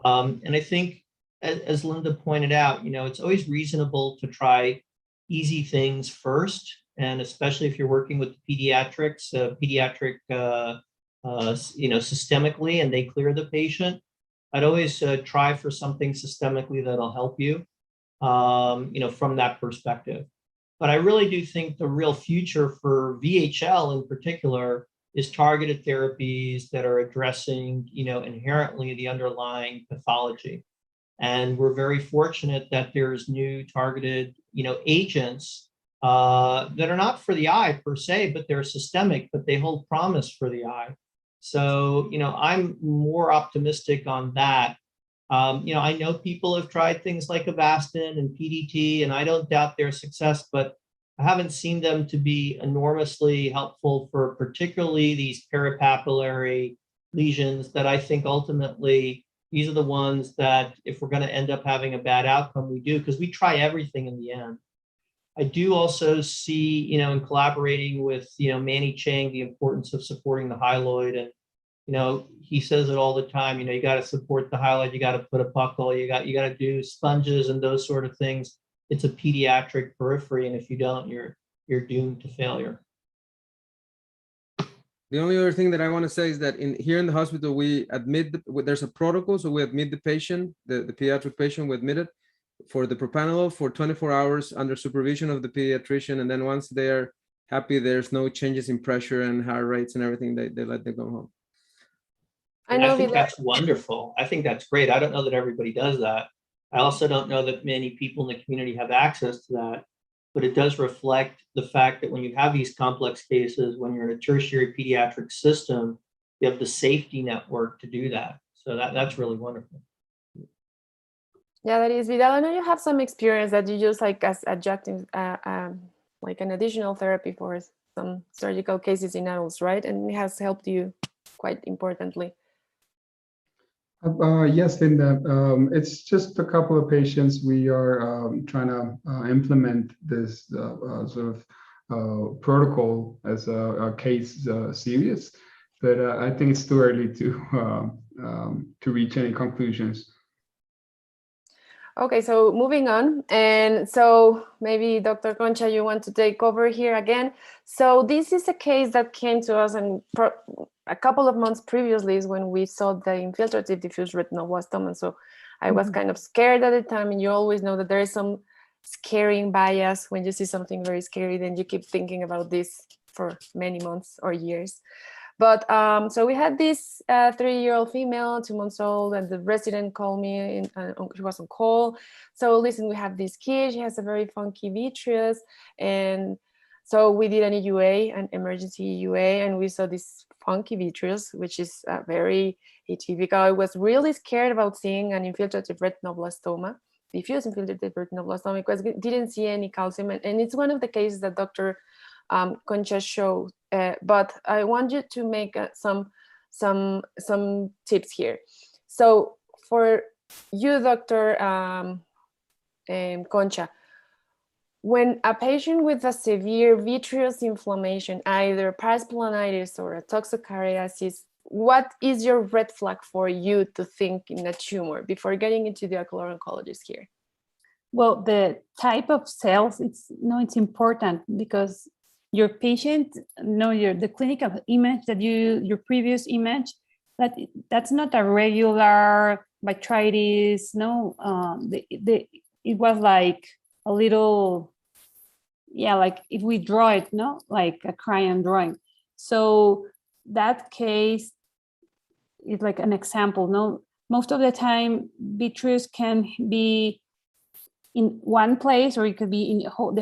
And I think, as Linda pointed out, it's always reasonable to try easy things first. And especially if you're working with pediatrics, systemically, and they clear the patient, I'd always try for something systemically that'll help you, from that perspective. But I really do think the real future for VHL in particular is targeted therapies that are addressing, inherently the underlying pathology. And we're very fortunate that there's new targeted, agents that are not for the eye per se, but they're systemic, but they hold promise for the eye. So, I'm more optimistic on that. I know people have tried things like Avastin and PDT, and I don't doubt their success, but I haven't seen them to be enormously helpful for particularly these peripapillary lesions that I think ultimately these are the ones that if we're going to end up having a bad outcome, we do, because we try everything in the end. I do also see, in collaborating with, Manny Chang, the importance of supporting the hyaloid. And, he says it all the time, you got to support the hyaloid, you got to put a buckle, you got to do sponges and those sort of things. It's a pediatric periphery, and if you don't, you're doomed to failure. The only other thing that I want to say is that here in the hospital, we admit, there's a protocol, so we admit the patient, the pediatric patient, we admit it for the propranolol for 24 hours under supervision of the pediatrician, and then once they're happy, there's no changes in pressure and heart rates and everything, they let them go home. I think that's wonderful. I think that's great. I don't know that everybody does that. I also don't know that many people in the community have access to that, but it does reflect the fact that when you have these complex cases, when you're in a tertiary pediatric system, you have the safety network to do that. So that's really wonderful. Yeah, that is. Vidal, I know you have some experience that you use like as adjunctive, like an additional therapy for some surgical cases in adults, right? And it has helped you quite importantly. Yes, Linda. It's just a couple of patients. We are trying to implement this sort of protocol as a case series, but I think it's too early to reach any conclusions. Okay, so moving on. And so maybe Dr. Concha, you want to take over here again. So this is a case that came to us and a couple of months previously is when we saw the infiltrative diffuse retinoblastoma. So I was kind of scared at the time, and you always know that there is some scaring bias. When you see something very scary, then you keep thinking about this for many months or years. But so we had this 3-year-old female, 2 months old, and the resident called me, and she was on call. So listen, we have this kid, she has a very funky vitreous. And so we did an EUA, an emergency EUA, and we saw this funky vitreous, which is very atypical. I was really scared about seeing an infiltrative retinoblastoma, diffuse infiltrative retinoblastoma, because we didn't see any calcium. And it's one of the cases that Dr. Concha showed, but I want you to make some tips here. So for you, Dr. Concha, when a patient with a severe vitreous inflammation, either parasplaneitis or a toxocariasis, what is your red flag for you to think in a tumor before getting into the ocular oncologist here? Well, the type of cells, it's important because your patient, the clinical image that your previous image, that's not a regular vitritis. It was like a little, like if we draw it, like a crayon drawing. So that case is like an example. Most of the time, vitreous can be in one place, or it could be in the whole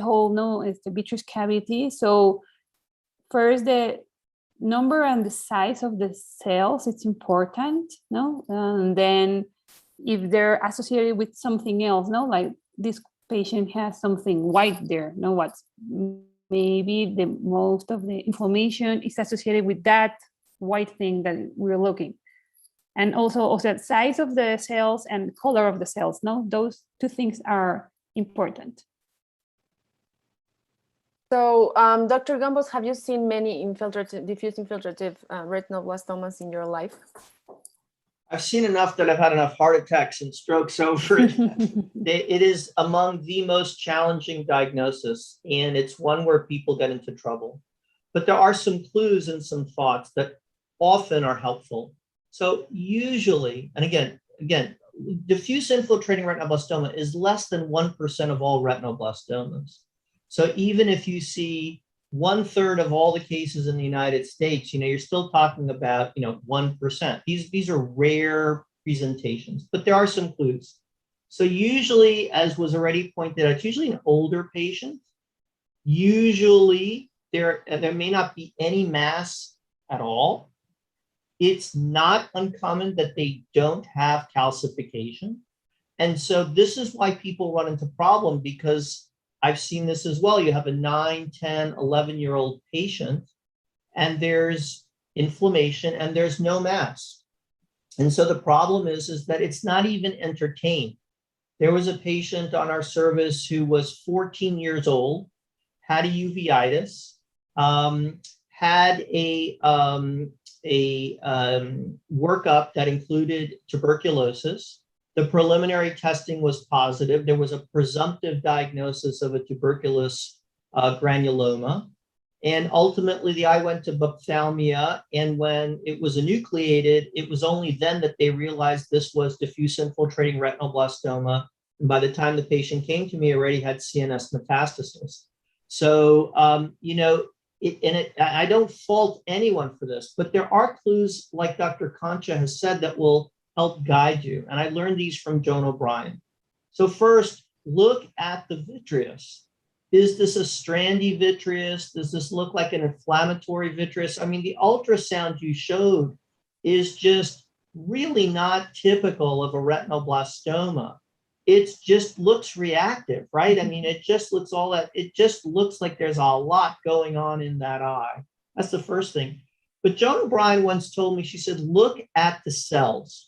it's the vitreous cavity. So first, the number and the size of the cells, it's important, and then if they're associated with something else, like this patient has something white there, what's maybe the most of the inflammation is associated with that white thing that we're looking. And also the size of the cells and color of the cells. Those two things are important. So, Dr. Gambos, have you seen many diffuse infiltrative retinoblastomas in your life? I've seen enough that I've had enough heart attacks and strokes over it. It is among the most challenging diagnosis, and it's one where people get into trouble. But there are some clues and some thoughts that often are helpful. So usually, and again, diffuse infiltrating retinoblastoma is less than 1% of all retinoblastomas. So even if you see 1/3 of all the cases in the United States, you're still talking about 1%. These are rare presentations, but there are some clues. So usually, as was already pointed out, it's usually an older patient. Usually there may not be any mass at all. It's not uncommon that they don't have calcification. And so this is why people run into problem, because I've seen this as well. You have a 9, 10, 11-year-old patient, and there's inflammation and there's no mass. And so the problem is that it's not even entertained. There was a patient on our service who was 14 years old, had a uveitis, had a workup that included tuberculosis. The preliminary testing was positive. There was a presumptive diagnosis of a tuberculous granuloma. And ultimately, the eye went to ophthalmia. And when it was enucleated, it was only then that they realized this was diffuse infiltrating retinoblastoma. And by the time the patient came to me, already had CNS metastasis. So, I don't fault anyone for this, but there are clues, like Dr. Concha has said, that will help guide you. And I learned these from Joan O'Brien. So first, look at the vitreous. Is this a strandy vitreous? Does this look like an inflammatory vitreous? I mean, the ultrasound you showed is just really not typical of a retinoblastoma. It just looks reactive, right? I mean, it just looks like there's a lot going on in that eye. That's the first thing. But Joan O'Brien once told me, she said, look at the cells.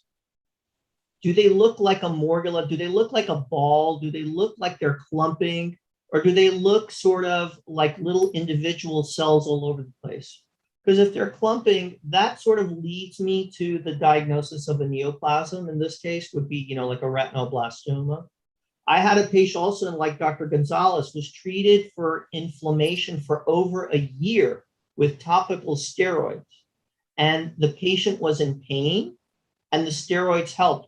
Do they look like a morgula? Do they look like a ball? Do they look like they're clumping? Or do they look sort of like little individual cells all over the place? Because if they're clumping, that sort of leads me to the diagnosis of a neoplasm. In this case would be, like a retinoblastoma. I had a patient also, and like Dr. Gonzalez, was treated for inflammation for over a year with topical steroids. And the patient was in pain and the steroids helped.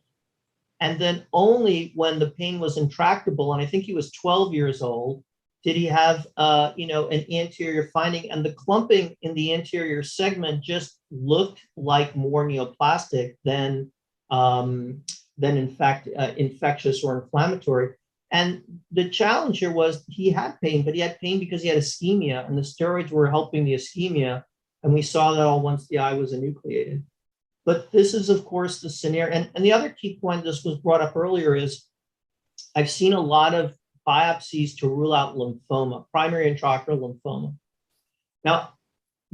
And then only when the pain was intractable, and I think he was 12 years old, did he have, an anterior finding. And the clumping in the anterior segment just looked like more neoplastic than in fact, infectious or inflammatory. And the challenge here was he had pain, but he had pain because he had ischemia, and the steroids were helping the ischemia. And we saw that all once the eye was enucleated. But this is, of course, the scenario. And the other key point, this was brought up earlier, is I've seen a lot of biopsies to rule out lymphoma, primary intraocular lymphoma. Now,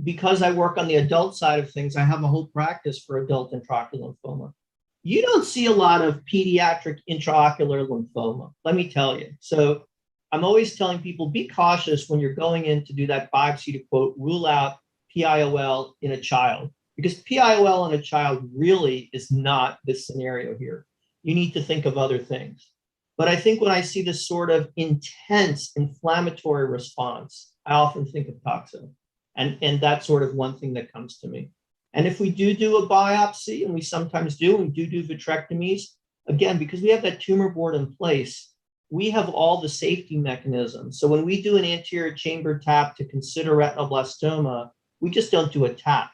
because I work on the adult side of things, I have a whole practice for adult intraocular lymphoma. You don't see a lot of pediatric intraocular lymphoma, let me tell you. So I'm always telling people, be cautious when you're going in to do that biopsy to, quote, rule out PIOL in a child. Because PIOL in a child really is not this scenario here. You need to think of other things. But I think when I see this sort of intense inflammatory response, I often think of toxo. And that's sort of one thing that comes to me. And if we do a biopsy, and we sometimes do, we do vitrectomies, again, because we have that tumor board in place, we have all the safety mechanisms. So when we do an anterior chamber tap to consider retinoblastoma, we just don't do a tap.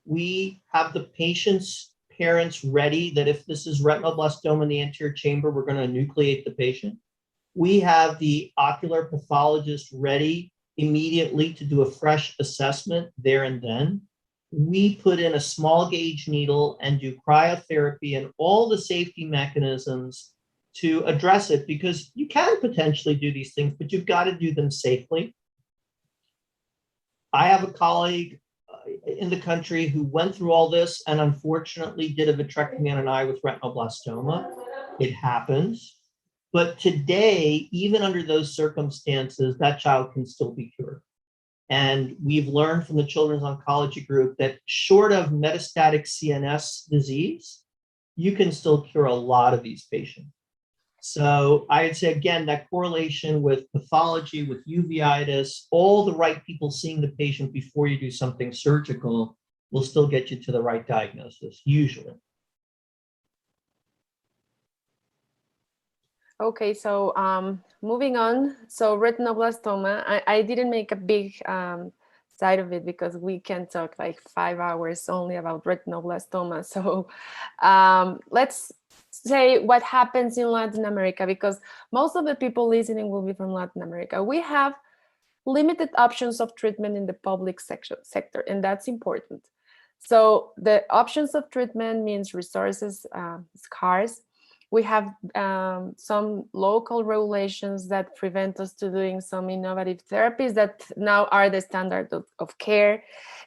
We have the patient's parents ready that if this is retinoblastoma in the anterior chamber, we're going to enucleate the patient. We have the ocular pathologist ready immediately to do a fresh assessment there and then. We put in a small gauge needle and do cryotherapy and all the safety mechanisms to address it, because you can potentially do these things, but you've got to do them safely. I have a colleague in the country who went through all this and unfortunately did a vitrectomy on an eye with retinoblastoma. It happens. But today, even under those circumstances, that child can still be cured. And we've learned from the Children's Oncology Group that short of metastatic CNS disease, you can still cure a lot of these patients. So I'd say, again, that correlation with pathology, with uveitis, all the right people seeing the patient before you do something surgical will still get you to the right diagnosis, usually. Okay, so moving on. So retinoblastoma, I didn't make a big side of it because we can talk like 5 hours only about retinoblastoma. So let's say what happens in Latin America, because most of the people listening will be from Latin America. We have limited options of treatment in the public sector, and that's important. So the options of treatment means resources scarce. We have some local regulations that prevent us to doing some innovative therapies that now are the standard of care,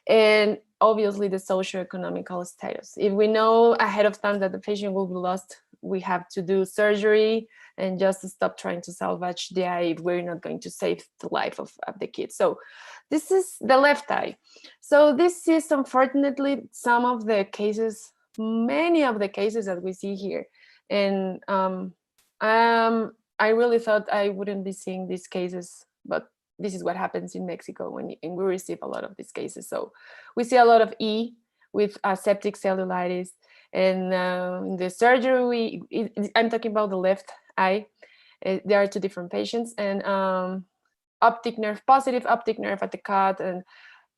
and obviously the socioeconomical status. If we know ahead of time that the patient will be lost, we have to do surgery and just stop trying to salvage the eye if we're not going to save the life of the kid. So this is the left eye. So this is unfortunately some of the cases, many of the cases that we see here. And I really thought I wouldn't be seeing these cases, but this is what happens in Mexico when we receive a lot of these cases. So we see a lot of E with septic cellulitis, and in the surgery, I'm talking about the left eye. There are two different patients, and optic nerve, positive optic nerve at the cut, and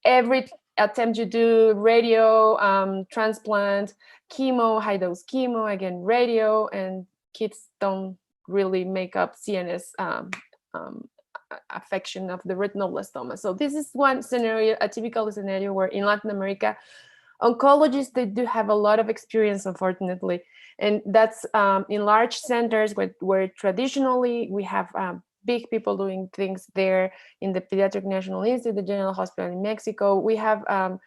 every attempt you do radio, transplant, chemo, high dose chemo, again, radio, and kids don't really make up CNS affection of the retinoblastoma. So this is one scenario, a typical scenario where in Latin America, oncologists, they do have a lot of experience, unfortunately. And that's in large centers where traditionally we have big people doing things there. In the Pediatric National Institute, the General Hospital in Mexico, we have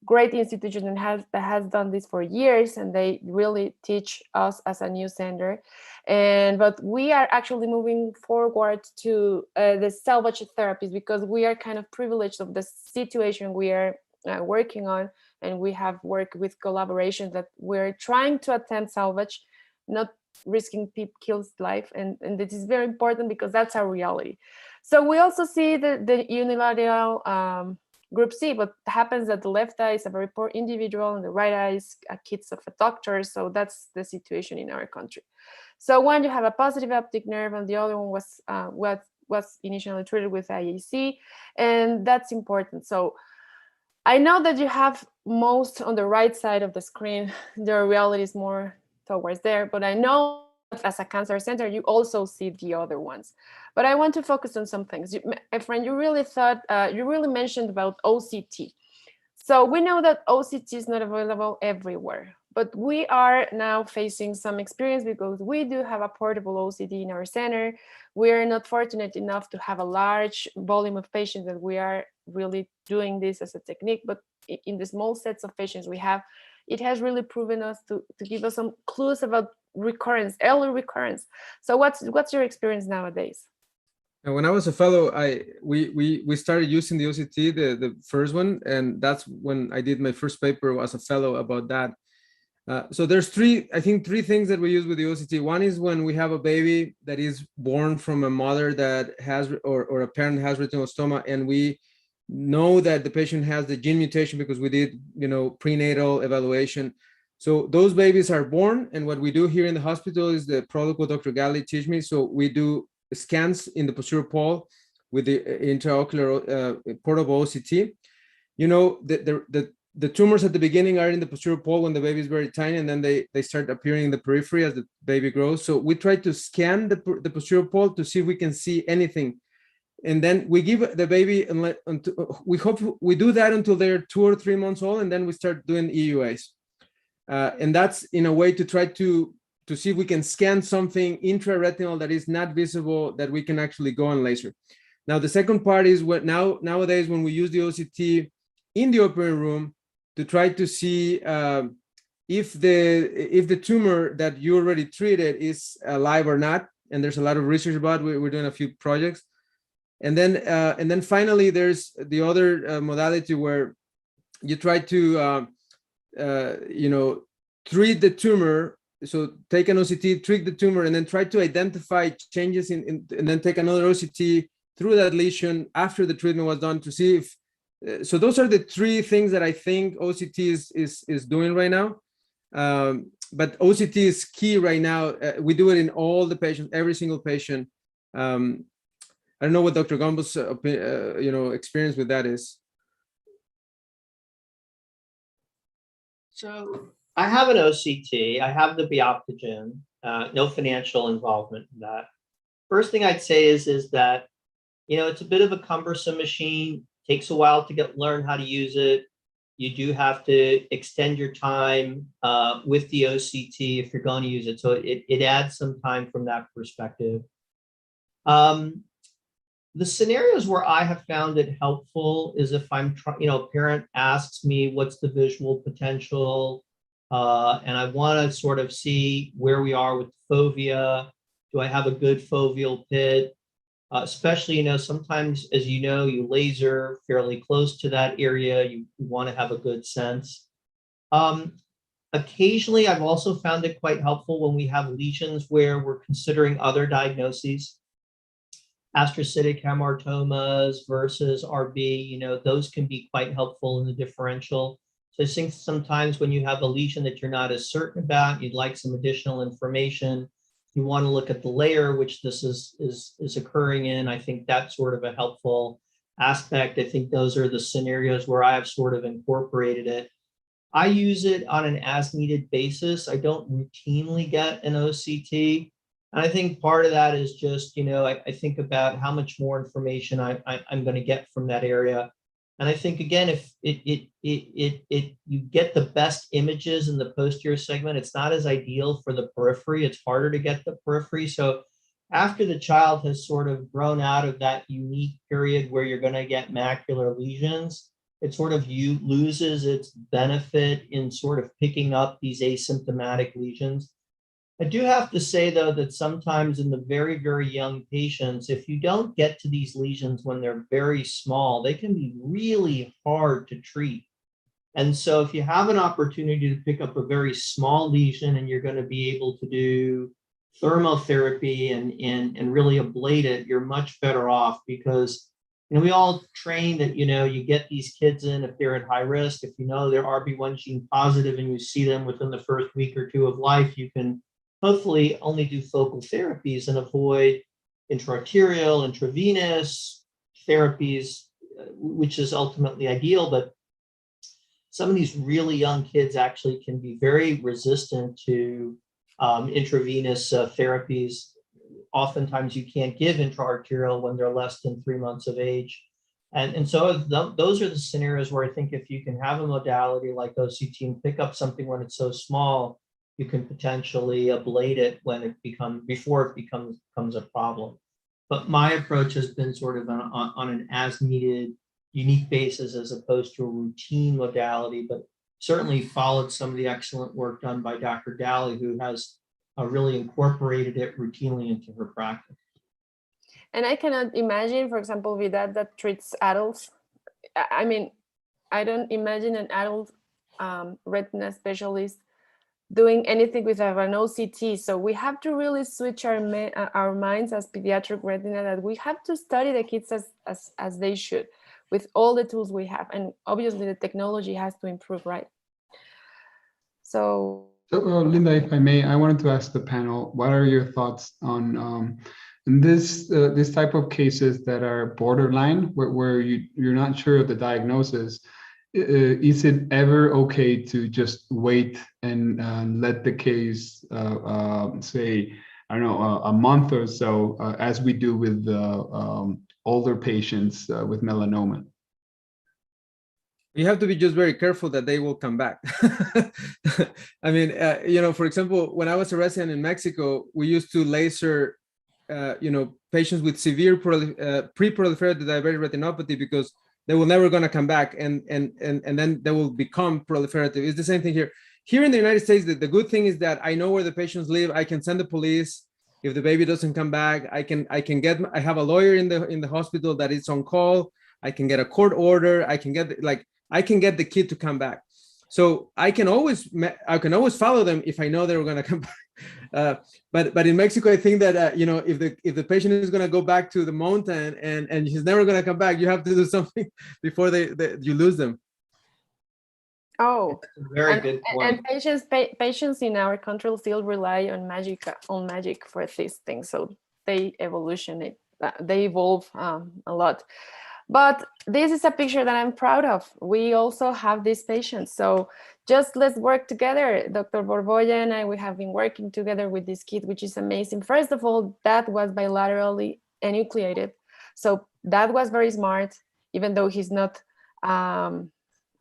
great institution that has done this for years, and they really teach us as a new center. But we are actually moving forward to the salvage therapies, because we are kind of privileged of the situation we are working on, and we have worked with collaborations that we're trying to attempt salvage, not risking kills life, and this is very important because that's our reality. So we also see the unilateral group C, but happens that the left eye is a very poor individual and the right eye is a kid of a doctor. So that's the situation in our country. So one, you have a positive optic nerve, and the other one was initially treated with IAC, and that's important. So I know that you have most on the right side of the screen. The reality is more towards there, but I know as a cancer center, you also see the other ones. But I want to focus on some things. Efren, you really mentioned about OCT. So we know that OCT is not available everywhere, but we are now facing some experience because we do have a portable OCT in our center. We are not fortunate enough to have a large volume of patients that we are really doing this as a technique, but in the small sets of patients we have, it has really proven us to give us some clues about recurrence, early recurrence. So what's your experience nowadays? When I was a fellow, we started using the OCT, the first one, and that's when I did my first paper as a fellow about that. So there's three things that we use with the OCT. One is when we have a baby that is born from a mother that has, or a parent has retinoblastoma, and we know that the patient has the gene mutation because we did, prenatal evaluation. So those babies are born, and what we do here in the hospital is the protocol Dr. Galli teach me. So we do scans in the posterior pole with the intraocular portable OCT. The tumors at the beginning are in the posterior pole when the baby is very tiny, and then they start appearing in the periphery as the baby grows. So we try to scan the posterior pole to see if we can see anything. And then we give the baby, we do that until they're 2 or 3 months old, and then we start doing EUAs. And that's in a way to try to see if we can scan something intraretinal that is not visible, that we can actually go on laser. Now, the second part is nowadays when we use the OCT in the operating room to try to see if the tumor that you already treated is alive or not. And there's a lot of research about. We're doing a few projects. And then finally, there's the other modality where you try to treat the tumor. So take an OCT, treat the tumor, and then try to identify changes and then take another OCT through that lesion after the treatment was done to see if. So those are the three things that I think OCT is doing right now. But OCT is key right now. We do it in all the patients, every single patient. I don't know what Dr. Gombo's experience with that is. So I have an OCT. I have the Bioptogen. No financial involvement in that. First thing I'd say is that it's a bit of a cumbersome machine. Takes a while to learn how to use it. You do have to extend your time with the OCT if you're going to use it. So it adds some time from that perspective. The scenarios where I have found it helpful is if I'm a parent asks me what's the visual potential, and I want to sort of see where we are with the fovea. Do I have a good foveal pit? Especially, sometimes, as you laser fairly close to that area. You want to have a good sense. Occasionally, I've also found it quite helpful when we have lesions where we're considering other diagnoses. Astrocytic hamartomas versus RB, those can be quite helpful in the differential. So I think sometimes when you have a lesion that you're not as certain about, you'd like some additional information. You want to look at the layer which this is occurring in. I think that's sort of a helpful aspect. I think those are the scenarios where I have sort of incorporated it. I use it on an as-needed basis. I don't routinely get an OCT. And I think part of that is just, I think about how much more information I'm going to get from that area. And I think, again, if you get the best images in the posterior segment, it's not as ideal for the periphery. It's harder to get the periphery. So after the child has sort of grown out of that unique period where you're going to get macular lesions, it sort of loses its benefit in sort of picking up these asymptomatic lesions. I do have to say, though, that sometimes in the very, very young patients, if you don't get to these lesions when they're very small, they can be really hard to treat. And so if you have an opportunity to pick up a very small lesion and you're going to be able to do thermotherapy and really ablate it, you're much better off, because we all train that, you get these kids in if they're at high risk. If you know they're RB1 gene positive and you see them within the first week or two of life, you can hopefully only do focal therapies and avoid intraarterial, intravenous therapies, which is ultimately ideal. But some of these really young kids actually can be very resistant to intravenous therapies. Oftentimes you can't give intraarterial when they're less than 3 months of age. And so those are the scenarios where I think if you can have a modality like OCT and pick up something when it's so small, you can potentially ablate it before it becomes a problem. But my approach has been sort of on an as needed, unique basis as opposed to a routine modality, but certainly followed some of the excellent work done by Dr. Daly, who has really incorporated it routinely into her practice. And I cannot imagine, for example, Vidal that treats adults. I mean, I don't imagine an adult retina specialist doing anything with an OCT. So we have to really switch our minds as pediatric retina, that we have to study the kids as they should, with all the tools we have. And obviously the technology has to improve, right? So Linda, if I may, I wanted to ask the panel, what are your thoughts on this type of cases that are borderline, where you're not sure of the diagnosis? Is it ever okay to just wait and let the case, say, I don't know, a month or so, as we do with the older patients with melanoma? You have to be just very careful that they will come back. I mean, for example, when I was a resident in Mexico, we used to laser, patients with severe pre-proliferative diabetic retinopathy, because they were never going to come back, and then they will become proliferative. It's the same thing here. Here in the United States, the good thing is that I know where the patients live. I can send the police if the baby doesn't come back. I have a lawyer in the hospital that is on call. I can get a court order. I can get the kid to come back. So I can always follow them if I know they were going to come back. But in Mexico, I think that if the patient is going to go back to the mountain and he's never going to come back, you have to do something before you lose them. Oh, very good point. And patients in our country still rely on magic for these things. So they evolve a lot. But this is a picture that I'm proud of. We also have these patients. So just let's work together. Dr. Borbolla and I, we have been working together with this kid, which is amazing. First of all, that was bilaterally enucleated. So that was very smart, even though he's not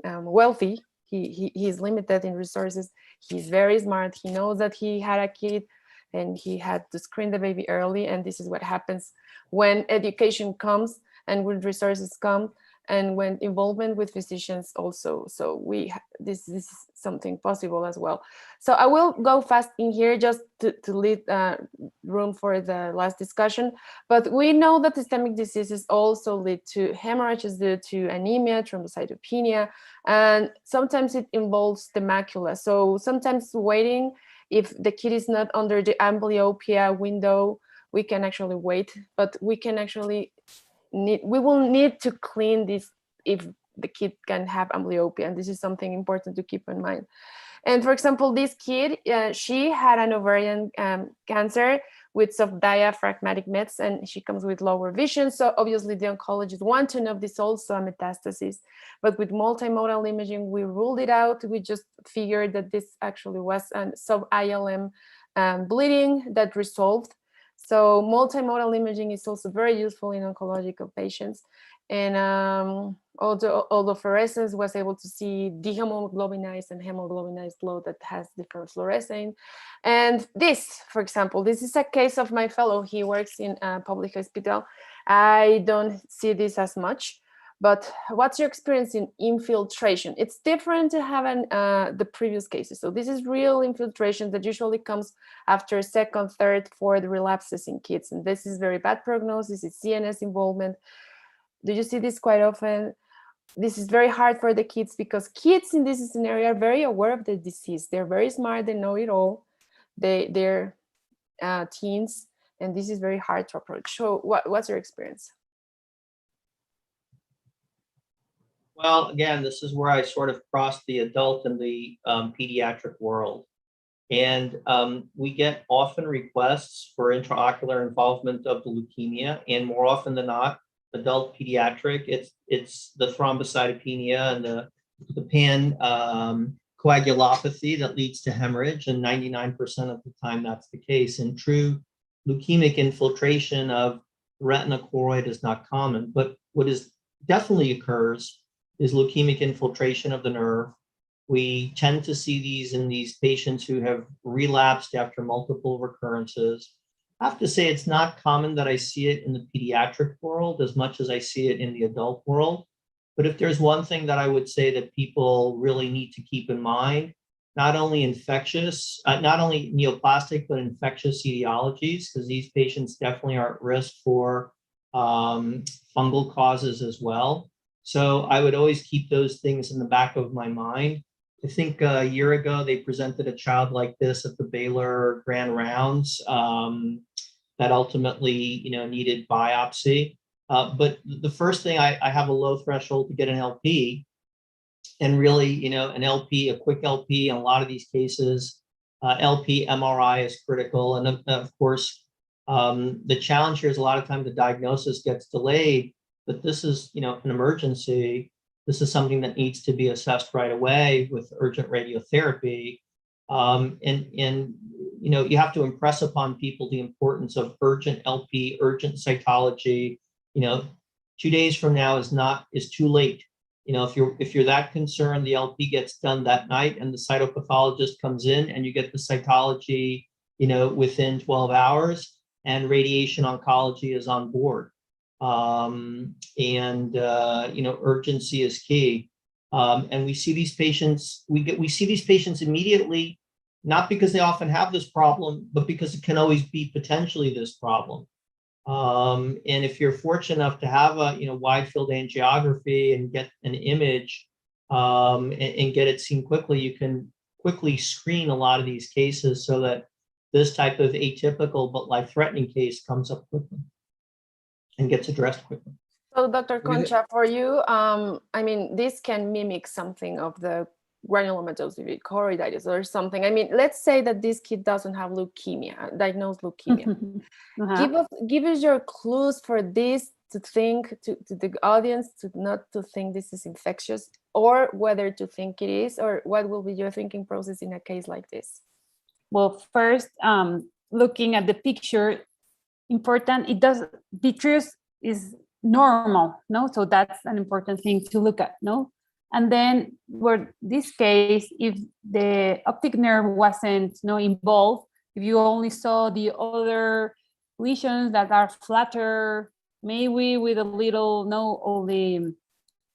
wealthy. He's limited in resources. He's very smart. He knows that he had a kid and he had to screen the baby early. And this is what happens when education comes and when resources come and when involvement with physicians also. So this is something possible as well. So I will go fast in here just to leave room for the last discussion. But we know that systemic diseases also lead to hemorrhages due to anemia, thrombocytopenia, and sometimes it involves the macula. So sometimes waiting, if the kid is not under the amblyopia window, we can actually wait, but we can actually we will need to clean this if the kid can have amblyopia, and this is something important to keep in mind. And for example, this kid, she had an ovarian cancer with soft diaphragmatic mets, and she comes with lower vision. So obviously the oncologists want to know if this is also a metastasis. But with multimodal imaging, we ruled it out. We just figured that this actually was a sub-ILM bleeding that resolved. So multimodal imaging is also very useful in oncological patients. And although fluorescence was able to see dehemoglobinized and hemoglobinized blood that has different fluorescein. And this, for example, this is a case of my fellow. He works in a public hospital. I don't see this as much, But what's your experience in infiltration? It's different to have the previous cases. So this is real infiltration that usually comes after second, third, fourth relapses in kids. And this is very bad prognosis, it's CNS involvement. Do you see this quite often? This is very hard for the kids because kids in this scenario are very aware of the disease. They're very smart, they know it all. They're teens, and this is very hard to approach. So what's your experience? Well, again, this is where I sort of cross the adult and the pediatric world. And we get often requests for intraocular involvement of the leukemia, and more often than not, adult pediatric, it's the thrombocytopenia and the pan coagulopathy that leads to hemorrhage, and 99% of the time that's the case. And true leukemic infiltration of retina choroid is not common, but what is definitely occurs is leukemic infiltration of the nerve. We tend to see these in these patients who have relapsed after multiple recurrences. I have to say it's not common that I see it in the pediatric world as much as I see it in the adult world. But if there's one thing that I would say that people really need to keep in mind, not only infectious, not only neoplastic, but infectious etiologies, because these patients definitely are at risk for fungal causes as well. So I would always keep those things in the back of my mind. I think a year ago, they presented a child like this at the Baylor Grand Rounds that ultimately, needed biopsy. But the first thing, I have a low threshold to get an LP. And really, an LP, a quick LP in a lot of these cases, LP MRI is critical. And of course, the challenge here is a lot of time the diagnosis gets delayed, but this is, an emergency. This is something that needs to be assessed right away with urgent radiotherapy. And you have to impress upon people the importance of urgent LP, urgent cytology. 2 days from now is too late. If you're that concerned, the LP gets done that night and the cytopathologist comes in and you get the cytology, within 12 hours, and radiation oncology is on board. Urgency is key. And we see these patients, we see these patients immediately, not because they often have this problem, but because it can always be potentially this problem. And if you're fortunate enough to have a wide field angiography and get an image and get it seen quickly, you can quickly screen a lot of these cases so that this type of atypical but life-threatening case comes up quickly and gets addressed quickly. So Dr. Concha, for you, this can mimic something of the granulomatous choroiditis or something. Let's say that this kid doesn't have leukemia, diagnosed leukemia. Give us your clues for this, to think to the audience, not to think this is infectious, or whether to think it is, or what will be your thinking process in a case like this? Well, first, looking at the picture, important, vitreous is normal, no? So that's an important thing to look at, no? And then, for this case, if the optic nerve wasn't involved, if you only saw the other lesions that are flatter, maybe with a little, all the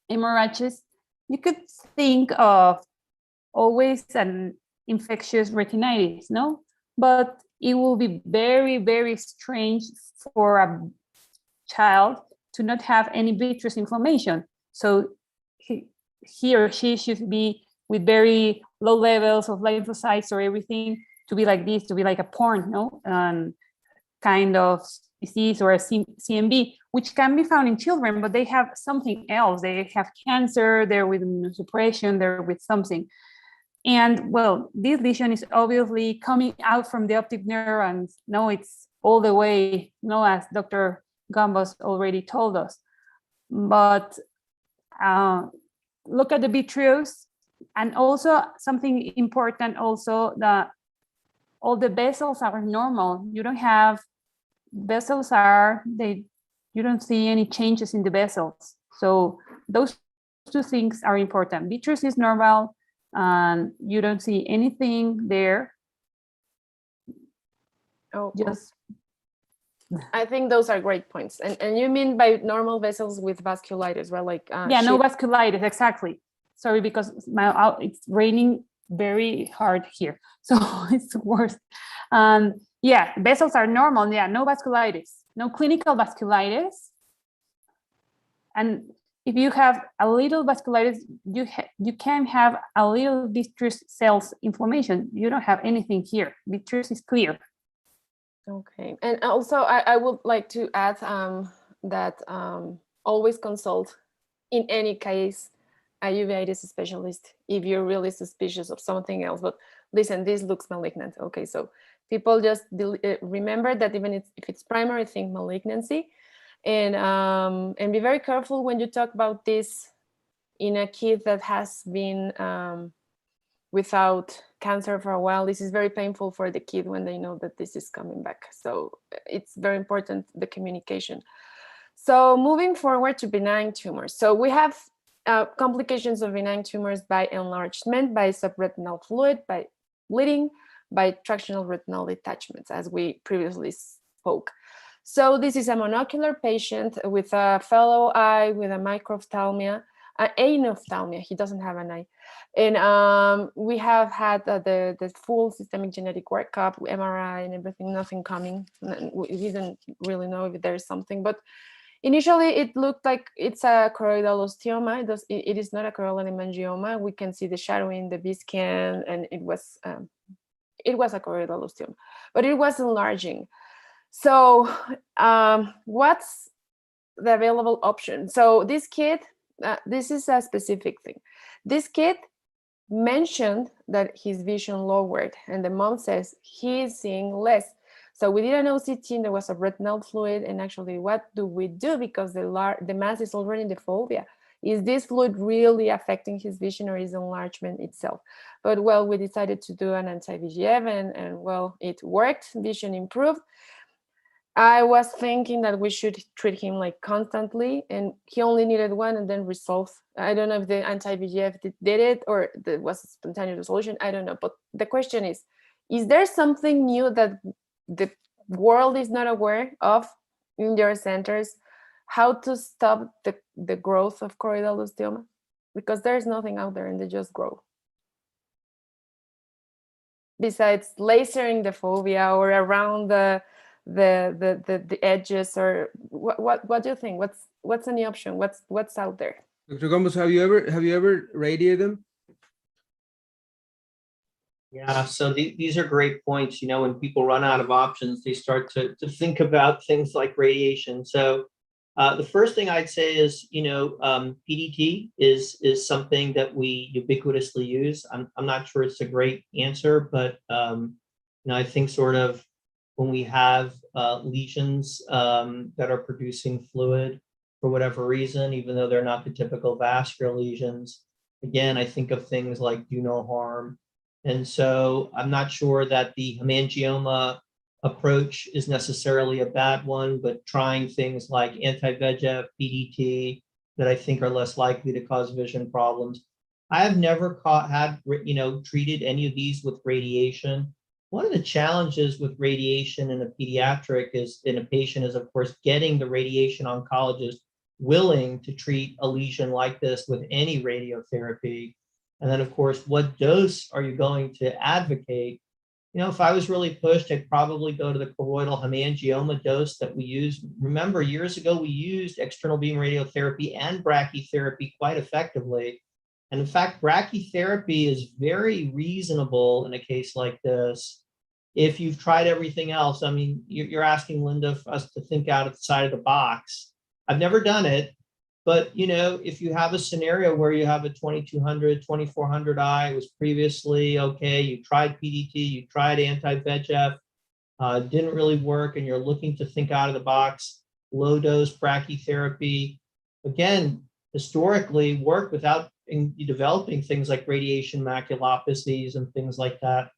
hemorrhages, you could think of always an infectious retinitis, no? But it will be very, very strange for a child to not have any vitreous inflammation. So he or she should be with very low levels of lymphocytes or everything to be like this, to be like a porn, kind of disease or a CMV, which can be found in children, but they have something else. They have cancer, they're with immunosuppression, they're with something. And well, this lesion is obviously coming out from the optic nerve, and it's all the way, as Dr. Gambos already told us. But look at the vitreous, and also something important also, that all the vessels are normal. You don't have vessels you don't see any changes in the vessels. So those two things are important. Vitreous is normal and you don't see anything there. I think those are great points. And you mean by normal vessels with vasculitis, right? Like Yeah, no vasculitis, exactly. Sorry, because it's raining very hard here, so it's worse. Yeah, vessels are normal. Yeah, no vasculitis, no clinical vasculitis. And if you have a little vasculitis, you can have a little vitreous cells inflammation. You don't have anything here. Vitreous is clear. Okay, and also I would like to add that always consult in any case a uveitis specialist if you're really suspicious of something else. But listen, this looks malignant. Okay, so people just remember that even if it's primary, think malignancy, and be very careful when you talk about this in a kid that has been without cancer for a while. This is very painful for the kid when they know that this is coming back. So it's very important, the communication. So moving forward to benign tumors. So we have complications of benign tumors by enlargement, by subretinal fluid, by bleeding, by tractional retinal detachments, as we previously spoke. So this is a monocular patient with a fellow eye, with a microphthalmia, anophthalmia. He doesn't have an eye. And we have had the full systemic genetic workup, MRI and everything, nothing coming. We didn't really know if there's something, but initially it looked like it's a choroidal osteoma. It is not a choroidal hemangioma. We can see the shadowing in the B scan, and it was a choroidal osteoma, but it was enlarging. So what's the available option? So this kid, this is a specific thing. This kid mentioned that his vision lowered, and the mom says he's seeing less. So we did an OCT, and there was a retinal fluid. And actually, what do we do? Because the mass is already in the fovea. Is this fluid really affecting his vision, or is enlargement itself? But well, we decided to do an anti-VEGF, and well, it worked. Vision improved. I was thinking that we should treat him like constantly, and he only needed one and then resolved. I don't know if the anti-VEGF did it or there was a spontaneous resolution. I don't know. But the question is there something new that the world is not aware of in your centers? How to stop the growth of choroidal osteoma? Because there's nothing out there and they just grow. Besides lasering the fovea or around the edges, or what do you think? What's any option? What's out there? Dr. Gombos, have you ever radiated them? Yeah, so these are great points. You know, when people run out of options, they start to think about things like radiation. So the first thing I'd say is, you know, PDT is something that we ubiquitously use. I'm not sure it's a great answer, but you know, I think sort of when we have lesions that are producing fluid for whatever reason, even though they're not the typical vascular lesions, again, I think of things like do no harm. And so I'm not sure that the hemangioma approach is necessarily a bad one, but trying things like anti-VEGF, PDT, that I think are less likely to cause vision problems. I have never treated any of these with radiation. One of the challenges with radiation in a patient is, of course, getting the radiation oncologist willing to treat a lesion like this with any radiotherapy. And then, of course, what dose are you going to advocate? You know, if I was really pushed, I'd probably go to the choroidal hemangioma dose that we used. Remember, years ago, we used external beam radiotherapy and brachytherapy quite effectively. And in fact, brachytherapy is very reasonable in a case like this. If you've tried everything else, I mean, you're asking Linda for us to think out of the side of the box. I've never done it, but you know, if you have a scenario where you have a 2200, 2400 eye, it was previously okay, you tried PDT, you tried anti-VEGF, didn't really work, and you're looking to think out of the box, low dose brachytherapy, again, historically worked without developing things like radiation maculopathies and things like that,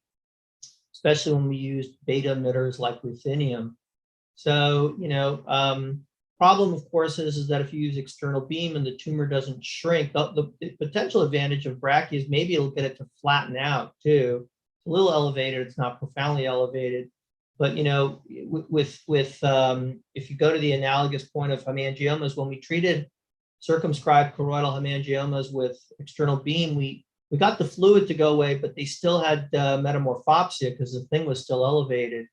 especially when we used beta emitters like ruthenium. So, you know, problem, of course, is that if you use external beam and the tumor doesn't shrink, the potential advantage of brachy is maybe it'll get it to flatten out too. It's a little elevated, it's not profoundly elevated. But you know, if you go to the analogous point of hemangiomas, when we treated circumscribed choroidal hemangiomas with external beam, we got the fluid to go away, but they still had metamorphopsia because the thing was still elevated.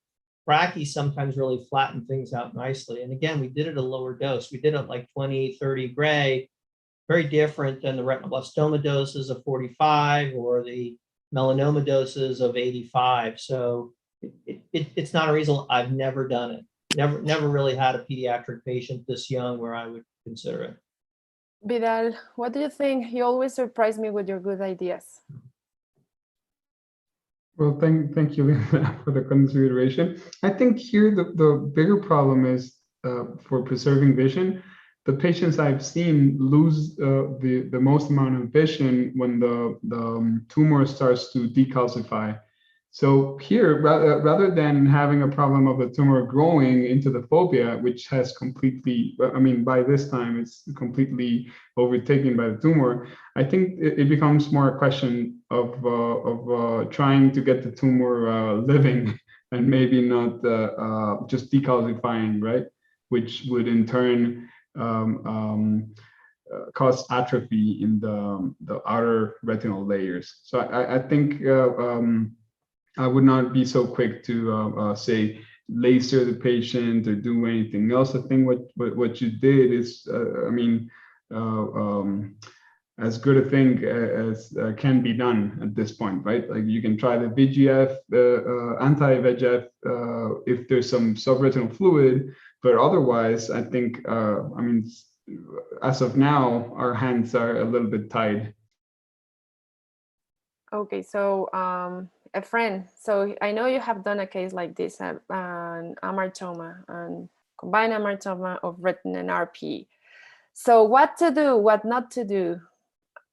Brachy sometimes really flatten things out nicely. And again, we did it at a lower dose. We did it like 20, 30 gray, very different than the retinoblastoma doses of 45 or the melanoma doses of 85. So it's not a reason. I've never done it. Never really had a pediatric patient this young where I would consider it. Vidal, what do you think? You always surprise me with your good ideas. Well, thank you, Linda, for the consideration. I think here the bigger problem is for preserving vision. The patients I've seen lose the most amount of vision when the tumor starts to decalcify. So here, rather than having a problem of the tumor growing into the fovea, which has completely, I mean, by this time it's completely overtaken by the tumor, I think it becomes more a question of trying to get the tumor living and maybe not just decalcifying, right? Which would in turn cause atrophy in the outer retinal layers. So I think I would not be so quick to say laser the patient or do anything else. I think what you did is, I mean, as good a thing as can be done at this point, right? Like you can try the VEGF, anti-VEGF, if there's some subretinal fluid, but otherwise, I think, I mean, as of now, our hands are a little bit tied. Okay, so a friend. So I know you have done a case like this, an amartoma, and combined amartoma of retina and RP. So what to do, what not to do?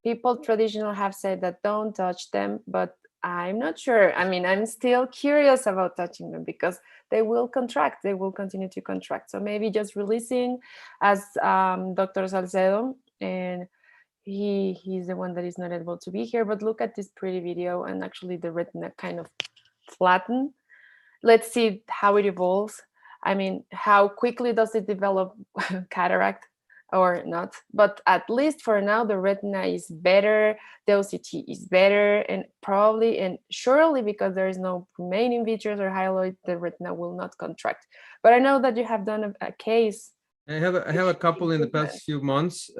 People traditionally have said that don't touch them, but I'm not sure. I mean, I'm still curious about touching them because they will contract, they will continue to contract. So maybe just releasing, as Dr. Salcedo, and he's the one that is not able to be here, but look at this pretty video, and actually the retina kind of flatten. Let's see how it evolves. I mean, how quickly does it develop cataract or not? But at least for now, the retina is better, the OCT is better, and probably and surely, because there is no remaining features or hyaloid, the retina will not contract. But I know that you have done a case. I have a couple in the past few months,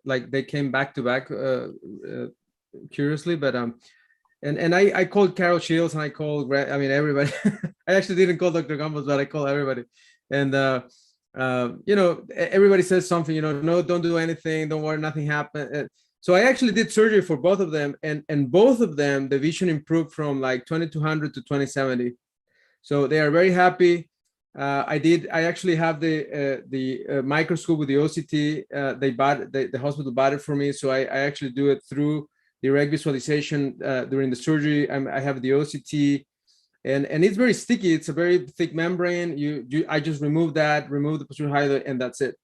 like they came back to back, curiously, but and I called Carol Shields and I called, I mean, everybody. I actually didn't call Dr. Gambos, but I called everybody, and you know, everybody says something, you know, no, don't do anything, don't worry, nothing happened. So I actually did surgery for both of them, and both of them, the vision improved from like 2200 to 2070. So they are very happy. I actually have the microscope with the OCT. The hospital bought it for me, so I actually do it through direct visualization during the surgery. I have the OCT, and it's very sticky. It's a very thick membrane. I just remove the posterior hyaloid, and that's it.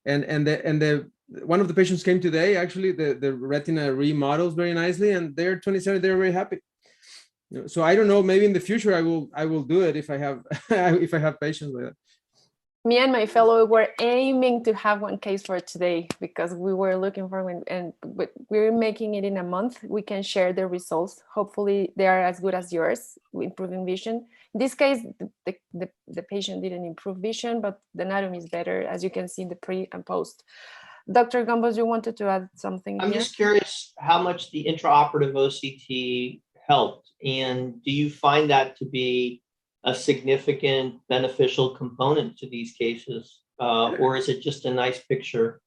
And the one of the patients came today. Actually, the retina remodels very nicely, and they're 27. They're very happy. So I don't know, maybe in the future I will do it if I have if I have patients like that. Me and my fellow were aiming to have one case for today because we were looking for one, but we're making it in a month. We can share the results. Hopefully they are as good as yours, improving vision. In this case, the patient didn't improve vision, but the anatomy is better, as you can see in the pre and post. Dr. Gambos, you wanted to add something I'm here? just curious how much the intraoperative OCT helped, and do you find that to be a significant beneficial component to these cases, or is it just a nice picture?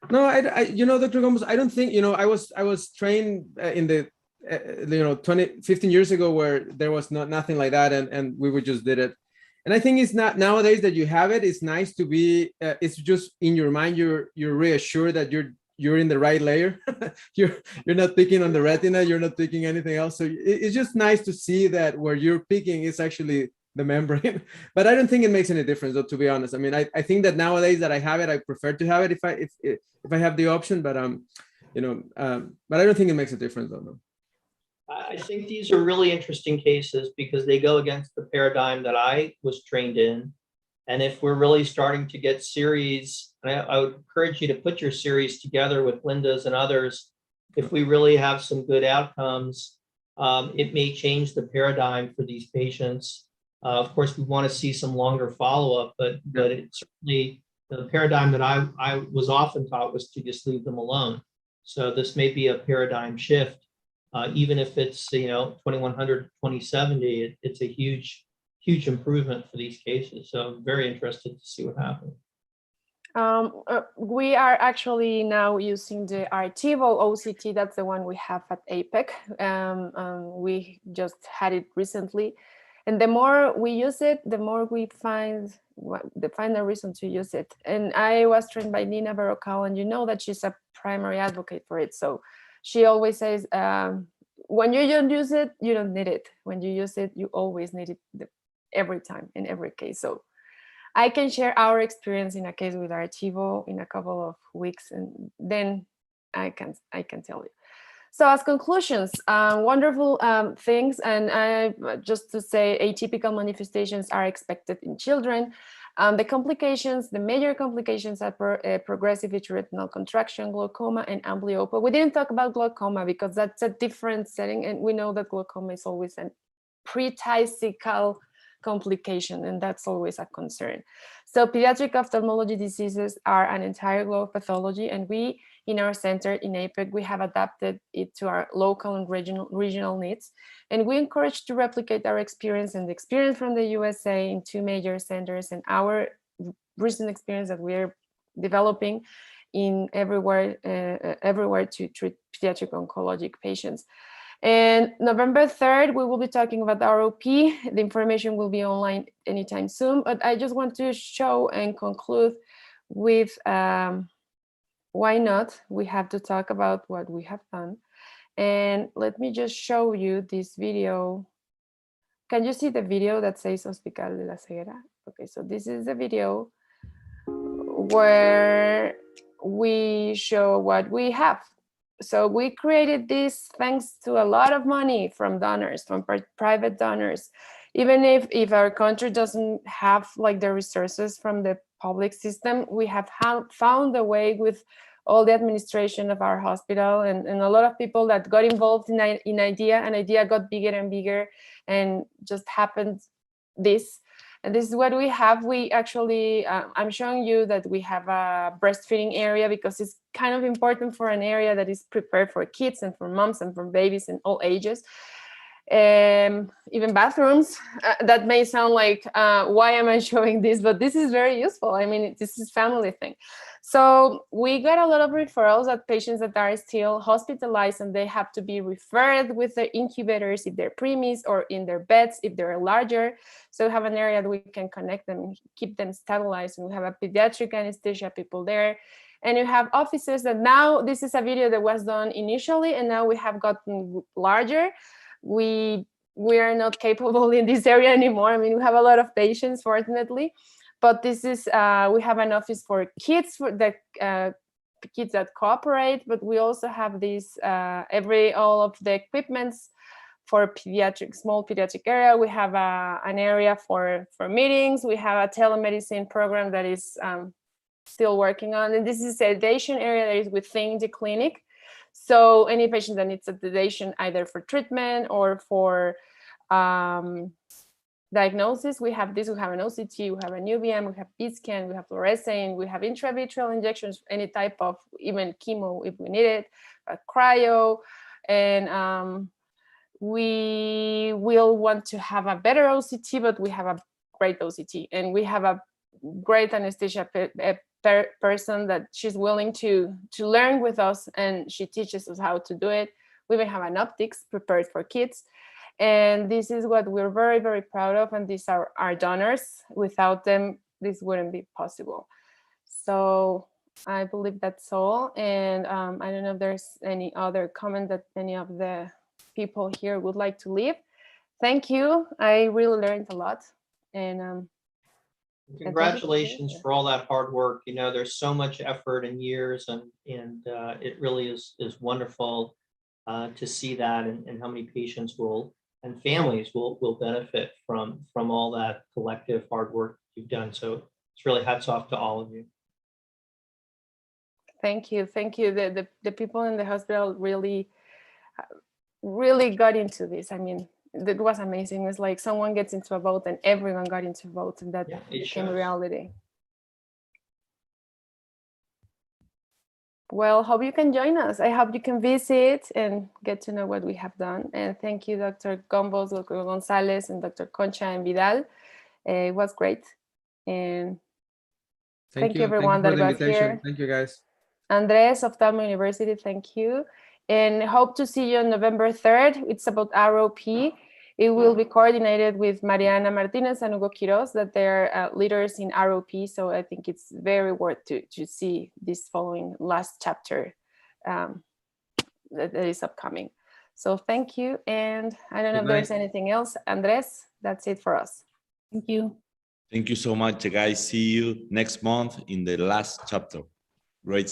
No, I you know, Dr. Gomez, I don't think, you know, I was trained in the you know 15 years ago where there was nothing like that, and we would just did it. And I think it's not nowadays that you have it. It's nice to be. It's just in your mind. You're reassured that you're in the right layer. you're not picking on the retina. You're not picking anything else. So it's just nice to see that where you're picking is actually the membrane. But I don't think it makes any difference, though, to be honest. I mean, I think that nowadays that I have it, I prefer to have it if I have the option. But you know, but I don't think it makes a difference, though. No. I think these are really interesting cases because they go against the paradigm that I was trained in. And if we're really starting to get series, and I would encourage you to put your series together with Linda's and others. If we really have some good outcomes, it may change the paradigm for these patients. Of course, we want to see some longer follow-up, but it certainly, the paradigm that I was often taught was to just leave them alone. So this may be a paradigm shift, even if it's 2100, 2070, it's a huge improvement for these cases. So I'm very interested to see what happens. We are actually now using the Artivo OCT. That's the one we have at APEC. We just had it recently. And the more we use it, the more we find a reason to use it. And I was trained by Nina Berrocal, and you know that she's a primary advocate for it. So she always says, when you don't use it, you don't need it. When you use it, you always need it every time, in every case. So I can share our experience in a case with Artivo in a couple of weeks, and then I can tell you. So as conclusions, wonderful things, and just to say, atypical manifestations are expected in children. The complications, the major complications are progressive vitreoretinal contraction, glaucoma, and amblyopia. We didn't talk about glaucoma because that's a different setting, and we know that glaucoma is always a pre-ptysical complication, and that's always a concern. So pediatric ophthalmology diseases are an entire globe pathology, and we in our center in APEC, we have adapted it to our local and regional needs, and we encourage to replicate our experience and the experience from the USA in 2 major centers, and our recent experience that we're developing in everywhere to treat pediatric oncologic patients. And November 3rd, we will be talking about ROP. The information will be online anytime soon, but I just want to show and conclude with why not? We have to talk about what we have done. And let me just show you this video. Can you see the video that says Hospital de la Ceguera? Okay, so this is the video where we show what we have. So we created this thanks to a lot of money from donors, from private donors. Even if our country doesn't have like the resources from the public system, we have found a way with all the administration of our hospital and a lot of people that got involved in idea, and idea got bigger and bigger, and just happened this. And this is what we have. We actually, I'm showing you that we have a breastfeeding area because it's kind of important for an area that is prepared for kids and for moms and for babies in all ages. Even bathrooms. That may sound like, why am I showing this? But this is very useful. I mean, this is family thing. So we got a lot of referrals at patients that are still hospitalized and they have to be referred with the incubators if they're preemies, or in their beds if they're larger. So we have an area that we can connect them, keep them stabilized. And we have a pediatric anesthesia people there. And you have offices that now, this is a video that was done initially, and now we have gotten larger. We are not capable in this area anymore. I mean, we have a lot of patients, fortunately, but this is, we have an office for kids, for the kids that cooperate, but we also have this, all of the equipments for pediatric, small pediatric area. We have an area for meetings. We have a telemedicine program that is still working on, and this is a sedation area that is within the clinic. So any patient that needs sedation, either for treatment or for diagnosis, we have this. We have an OCT, we have an UVM, we have PET-scan, we have fluorescein, we have intravitreal injections, any type of, even chemo if we need it, cryo, and we will want to have a better OCT, but we have a great OCT, and we have a great anesthesia person that she's willing to learn with us, and she teaches us how to do it. We even have an optics prepared for kids, and this is what we're very, very proud of, and these are our donors. Without them, this wouldn't be possible. So I believe that's all, and I don't know if there's any other comment that any of the people here would like to leave. Thank you. I really learned a lot, and congratulations for all that hard work. You know, there's so much effort and years, and it really is wonderful. to see that and how many patients will and families will benefit from all that collective hard work you've done. So it's really hats off to all of you. Thank you. Thank you. The people in the hospital really got into this. I mean, it was amazing. It was like someone gets into a boat and everyone got into a boat, and that became reality. Well, hope you can join us. I hope you can visit and get to know what we have done. And thank you, Dr. Gombos, Dr. Gonzalez, and Dr. Concha and Vidal. It was great. And thank you everyone that was here. Thank you, guys. Andres of Tumor University, thank you. And hope to see you on November 3rd. It's about ROP. It will be coordinated with Mariana Martinez and Hugo Quiroz, that they're leaders in ROP. So I think it's very worth to see this following last chapter that is upcoming. So thank you. And I don't know if there's anything else. Andres, that's it for us. Thank you. Thank you so much, guys. See you next month in the last chapter. Great.